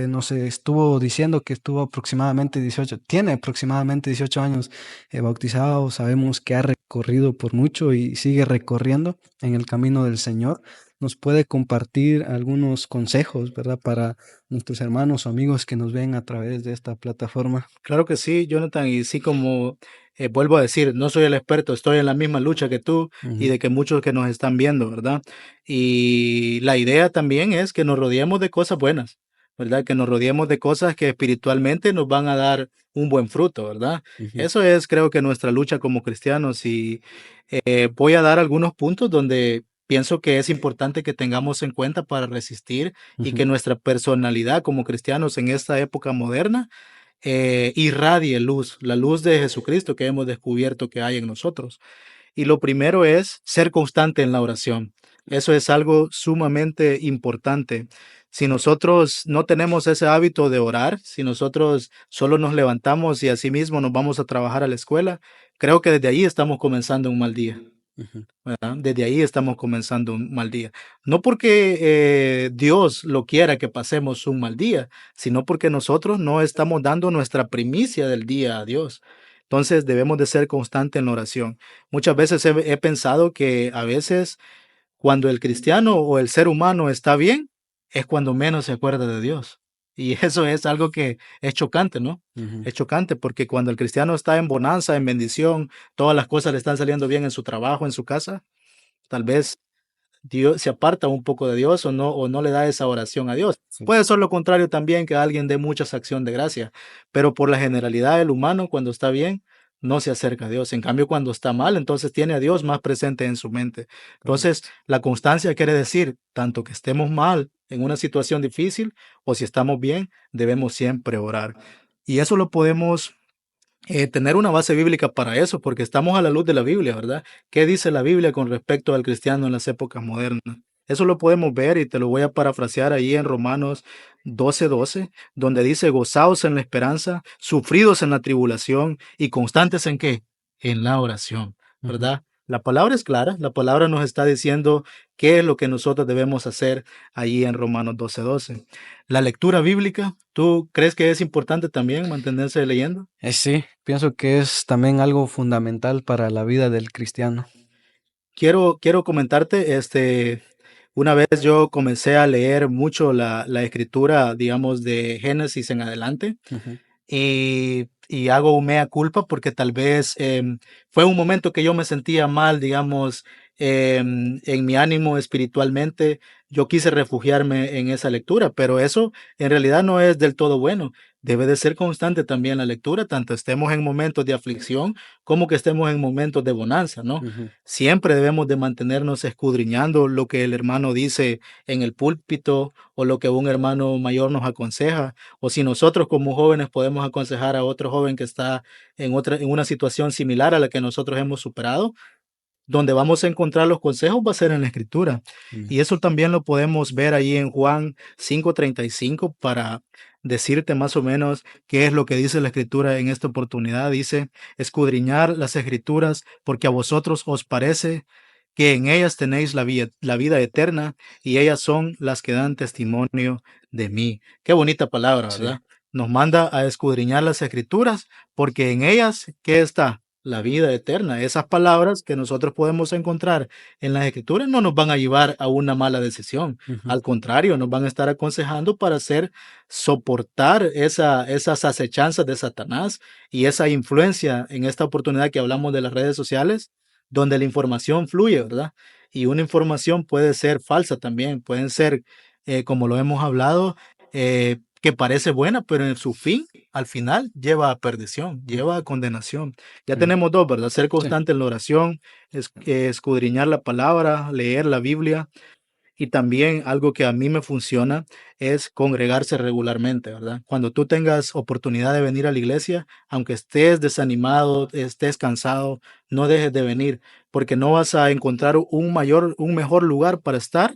Nos estuvo diciendo que estuvo aproximadamente 18, tiene aproximadamente 18 años bautizado, sabemos que ha recorrido por mucho y sigue recorriendo en el camino del Señor. Nos puede compartir algunos consejos, ¿verdad? Para nuestros hermanos o amigos que nos ven a través de esta plataforma. Claro que sí, Jonathan, y sí como vuelvo a decir, no soy el experto, estoy en la misma lucha que tú y Ujú, de que muchos que nos están viendo, ¿verdad? Y la idea también es que nos rodeemos de cosas buenas, ¿verdad? Que nos rodeemos de cosas que espiritualmente nos van a dar un buen fruto, ¿verdad? ujú, Eso es, creo que nuestra lucha como cristianos y voy a dar algunos puntos donde pienso que es importante que tengamos en cuenta para resistir y ujú, que nuestra personalidad como cristianos en esta época moderna irradie luz, la luz de Jesucristo que hemos descubierto que hay en nosotros. Y lo primero es ser constante en la oración. Eso es algo sumamente importante. Si nosotros no tenemos ese hábito de orar, si nosotros solo nos levantamos y así mismo nos vamos a trabajar a la escuela, creo que desde ahí estamos comenzando un mal día. ujú, ¿Verdad? Desde ahí estamos comenzando un mal día. No porque Dios lo quiera que pasemos un mal día, sino porque nosotros no estamos dando nuestra primicia del día a Dios. Entonces debemos de ser constantes en la oración. Muchas veces he pensado que a veces cuando el cristiano o el ser humano está bien, es cuando menos se acuerda de Dios. Y eso es algo que es chocante, ¿no? ujú. Es chocante porque cuando el cristiano está en bonanza, en bendición, todas las cosas le están saliendo bien en su trabajo, en su casa, tal vez Dios se aparta un poco de Dios o no le da esa oración a Dios. Sí. Puede ser lo contrario también, que alguien dé muchas acción de gracia, pero por la generalidad el humano cuando está bien no se acerca a Dios. En cambio, cuando está mal, entonces tiene a Dios más presente en su mente. Entonces, Correcto. la constancia quiere decir, tanto que estemos mal en una situación difícil o si estamos bien, debemos siempre orar. Y eso lo podemos tener una base bíblica para eso, porque estamos a la luz de la Biblia, ¿verdad? ¿Qué dice la Biblia con respecto al cristiano en las épocas modernas? Eso lo podemos ver y te lo voy a parafrasear ahí en Romanos 12:12, donde dice, gozaos en la esperanza, sufridos en la tribulación y constantes en qué? En la oración, Ujú. ¿verdad? La palabra es clara, la palabra nos está diciendo qué es lo que nosotros debemos hacer ahí en Romanos 12:12. La lectura bíblica, ¿tú crees que es importante también mantenerse leyendo? Sí, pienso que es también algo fundamental para la vida del cristiano. Quiero comentarte, una vez yo comencé a leer mucho la escritura, digamos, de Génesis en adelante, Ujú, y hago un mea culpa porque tal vez fue un momento que yo me sentía mal, digamos, en mi ánimo espiritualmente. Yo quise refugiarme en esa lectura, pero eso en realidad no es del todo bueno. Debe de ser constante también la lectura, tanto estemos en momentos de aflicción como que estemos en momentos de bonanza, ¿no? ujú, Siempre debemos de mantenernos escudriñando lo que el hermano dice en el púlpito o lo que un hermano mayor nos aconseja, o si nosotros como jóvenes podemos aconsejar a otro joven que está en una situación similar a la que nosotros hemos superado, donde vamos a encontrar los consejos va a ser en la escritura. ujú. Y eso también lo podemos ver ahí en Juan 5:35 para decirte más o menos qué es lo que dice la escritura en esta oportunidad. Dice, escudriñar las escrituras porque a vosotros os parece que en ellas tenéis la vida eterna y ellas son las que dan testimonio de mí. Qué bonita palabra, Sí. ¿verdad? Nos manda a escudriñar las escrituras porque en ellas, ¿qué está? La vida eterna. Esas palabras que nosotros podemos encontrar en las escrituras no nos van a llevar a una mala decisión. Ujú. Al contrario, nos van a estar aconsejando para hacer soportar esas acechanzas de Satanás y esa influencia en esta oportunidad que hablamos de las redes sociales, donde la información fluye, ¿verdad? Y una información puede ser falsa también, pueden ser, como lo hemos hablado, que parece buena, pero en su fin, al final, lleva a perdición, lleva a condenación. Ya Mm. tenemos dos, ¿verdad? Ser Sí. constante en la oración, escudriñar la palabra, leer la Biblia y también algo que a mí me funciona es congregarse regularmente, ¿verdad? Cuando tú tengas oportunidad de venir a la iglesia, aunque estés desanimado, estés cansado, no dejes de venir, porque no vas a encontrar un mejor lugar para estar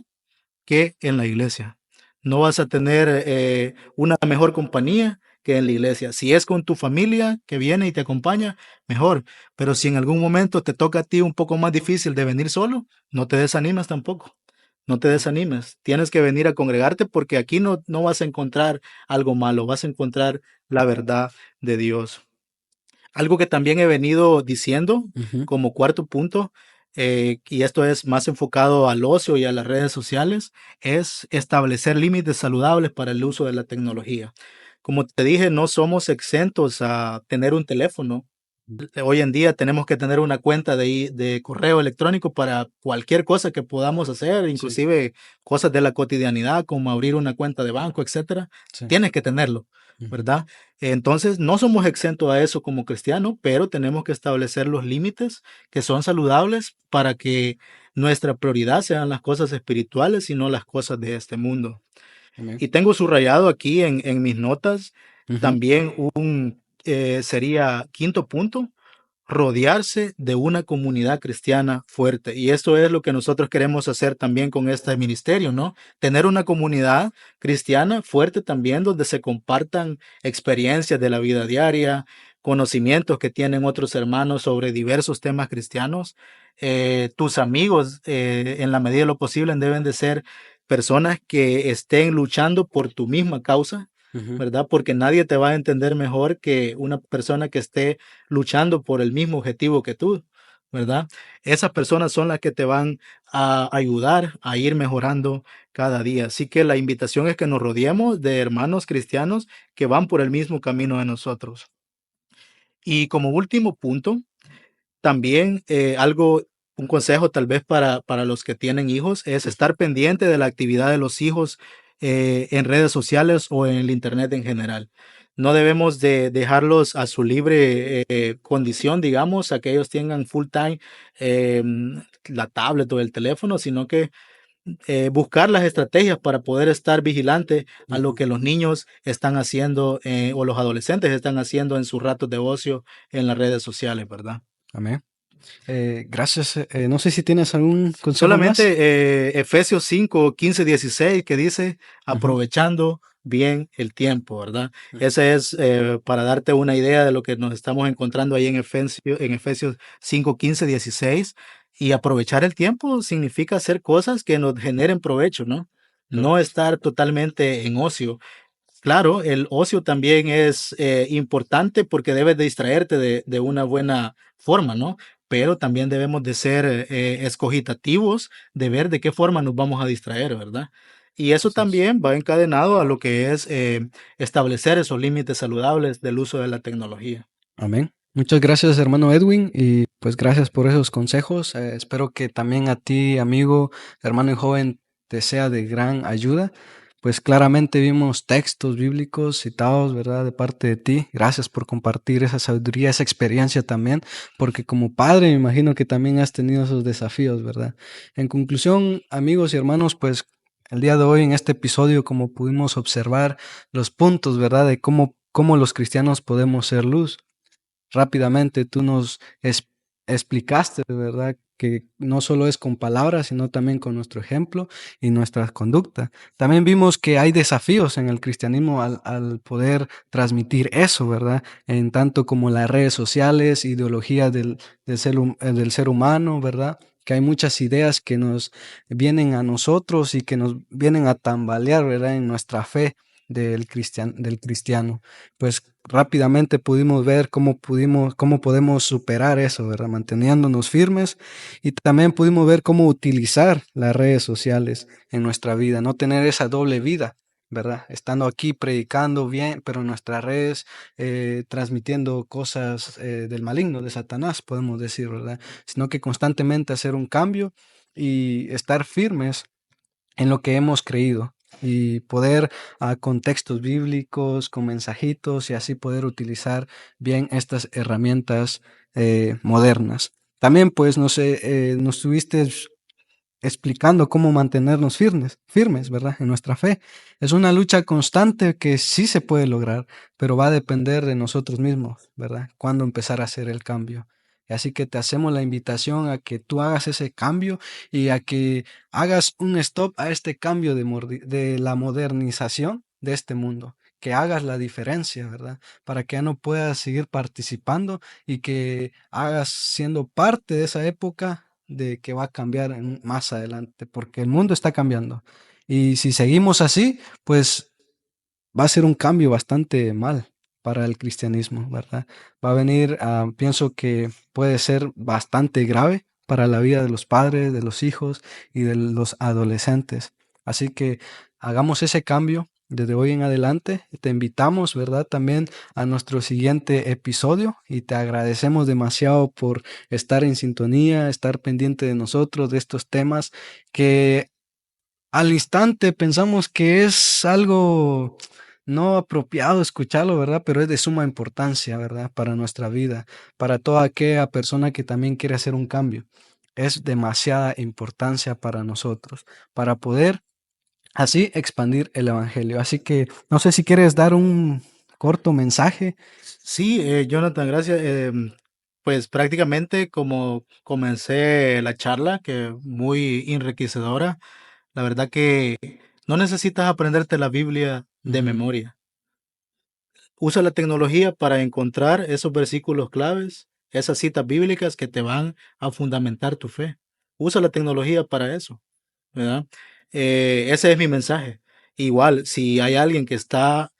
que en la iglesia. No vas a tener una mejor compañía que en la iglesia. Si es con tu familia que viene y te acompaña, mejor. Pero si en algún momento te toca a ti un poco más difícil de venir solo, no te desanimes tampoco. No te desanimes. Tienes que venir a congregarte porque aquí no vas a encontrar algo malo, vas a encontrar la verdad de Dios. Algo que también he venido diciendo Ujú. como cuarto punto, y esto es más enfocado al ocio y a las redes sociales, es establecer límites saludables para el uso de la tecnología. Como te dije, no somos exentos a tener un teléfono. Hoy en día tenemos que tener una cuenta de correo electrónico para cualquier cosa que podamos hacer, Sí. inclusive cosas de la cotidianidad como abrir una cuenta de banco, etcétera. Sí. Tienes que tenerlo, Ujú. ¿verdad? Entonces, no somos exentos a eso como cristianos, pero tenemos que establecer los límites que son saludables para que nuestra prioridad sean las cosas espirituales y no las cosas de este mundo. Amén. Y tengo subrayado aquí en mis notas Ujú. también sería quinto punto, rodearse de una comunidad cristiana fuerte. Y esto es lo que nosotros queremos hacer también con este ministerio, ¿no? Tener una comunidad cristiana fuerte también donde se compartan experiencias de la vida diaria, conocimientos que tienen otros hermanos sobre diversos temas cristianos. Tus amigos, en la medida de lo posible, deben de ser personas que estén luchando por tu misma causa, Ujú. ¿verdad? Porque nadie te va a entender mejor que una persona que esté luchando por el mismo objetivo que tú, ¿verdad? Esas personas son las que te van a ayudar a ir mejorando cada día. Así que la invitación es que nos rodeemos de hermanos cristianos que van por el mismo camino de nosotros. Y como último punto, también un consejo tal vez para los que tienen hijos es Ujú. estar pendiente de la actividad de los hijos en redes sociales o en el internet en general. No debemos de dejarlos a su libre condición, digamos, a que ellos tengan full time eh, la tablet o el teléfono, sino que buscar las estrategias para poder estar vigilante a lo Ujú. que los niños están haciendo o los adolescentes están haciendo en sus ratos de ocio en las redes sociales, ¿verdad? Amén. Gracias. No sé si tienes algún consejo más. Solamente Efesios 5, 15, 16 que dice Ujú. aprovechando bien el tiempo, ¿verdad? Ujú. Ese es para darte una idea de lo que nos estamos encontrando ahí en Efesios 5, 15, 16. Y aprovechar el tiempo significa hacer cosas que nos generen provecho, ¿no? No Correcto. estar totalmente en ocio. Claro, el ocio también es importante porque debes de distraerte de una buena forma, ¿no? Pero también debemos de ser escogitativos de ver de qué forma nos vamos a distraer, ¿verdad? Y eso Así es. también va encadenado a lo que es establecer esos límites saludables del uso de la tecnología. Amén. Muchas gracias, hermano Edwin, y pues gracias por esos consejos. Espero que también a ti, amigo, hermano y joven, te sea de gran ayuda. Pues claramente vimos textos bíblicos citados, ¿verdad? De parte de ti. Gracias por compartir esa sabiduría, esa experiencia también, porque como padre me imagino que también has tenido esos desafíos, ¿verdad? En conclusión, amigos y hermanos, pues el día de hoy en este episodio, como pudimos observar los puntos, ¿verdad? De cómo los cristianos podemos ser luz. Rápidamente tú nos explicaste, ¿verdad? Que no solo es con palabras, sino también con nuestro ejemplo y nuestra conducta. También vimos que hay desafíos en el cristianismo al poder transmitir eso, ¿verdad? En tanto como las redes sociales, ideología del ser humano, ¿verdad? que hay muchas ideas que nos vienen a nosotros y que nos vienen a tambalear, ¿verdad? En nuestra fe del cristiano. Pues rápidamente pudimos ver cómo podemos superar eso, ¿verdad? Manteniéndonos firmes, y también pudimos ver cómo utilizar las redes sociales en nuestra vida, no tener esa doble vida, ¿verdad? Estando aquí predicando bien, pero en nuestras redes transmitiendo cosas del maligno, de Satanás, podemos decir, ¿verdad? Sino que constantemente hacer un cambio y estar firmes en lo que hemos creído y poder con textos bíblicos, con mensajitos y así poder utilizar bien estas herramientas modernas. También pues nos tuviste explicando cómo mantenernos firmes, ¿verdad? En nuestra fe. Es una lucha constante que sí se puede lograr, pero va a depender de nosotros mismos, ¿verdad? Cuándo empezar a hacer el cambio. Así que te hacemos la invitación a que tú hagas ese cambio y a que hagas un stop a este cambio de la modernización de este mundo, que hagas la diferencia, ¿verdad? Para que ya no puedas seguir participando y que hagas siendo parte de esa época de que va a cambiar más adelante, porque el mundo está cambiando. Y si seguimos así, pues va a ser un cambio bastante mal para el cristianismo, ¿verdad? Va a venir, pienso que puede ser bastante grave para la vida de los padres, de los hijos y de los adolescentes. Así que hagamos ese cambio desde hoy en adelante. Te invitamos, ¿verdad? También a nuestro siguiente episodio y te agradecemos demasiado por estar en sintonía, estar pendiente de nosotros, de estos temas que al instante pensamos que es algo no apropiado escucharlo, ¿verdad? Pero es de suma importancia, ¿verdad? Para nuestra vida, para toda aquella persona que también quiere hacer un cambio. Es demasiada importancia para nosotros, para poder así expandir el evangelio. Así que no sé si quieres dar un corto mensaje. Sí, Jonathan, gracias. Pues prácticamente como comencé la charla, que muy enriquecedora, la verdad que no necesitas aprenderte la Biblia de Ujú, memoria. Usa la tecnología para encontrar esos versículos claves, esas citas bíblicas que te van a fundamentar tu fe. Usa la tecnología para eso, ¿verdad? Ese es mi mensaje. Igual, si hay alguien que está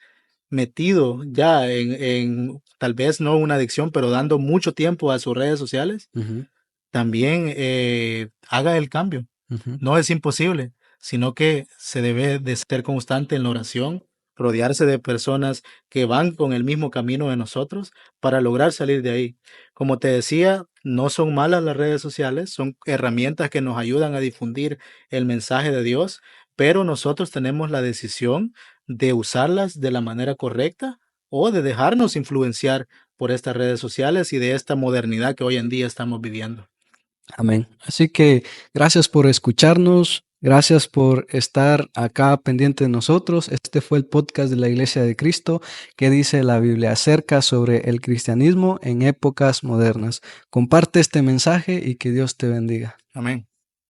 metido ya en tal vez no una adicción, pero dando mucho tiempo a sus redes sociales, ujú, también haga el cambio. ujú. No es imposible, sino que se debe de ser constante en la oración, rodearse de personas que van con el mismo camino de nosotros para lograr salir de ahí. Como te decía, no son malas las redes sociales, son herramientas que nos ayudan a difundir el mensaje de Dios, pero nosotros tenemos la decisión de usarlas de la manera correcta o de dejarnos influenciar por estas redes sociales y de esta modernidad que hoy en día estamos viviendo. Amén. Así que gracias por escucharnos, gracias por estar acá pendiente de nosotros. Este fue el podcast de la Iglesia de Cristo que dice la Biblia acerca sobre el cristianismo en épocas modernas. Comparte este mensaje y que Dios te bendiga. Amén.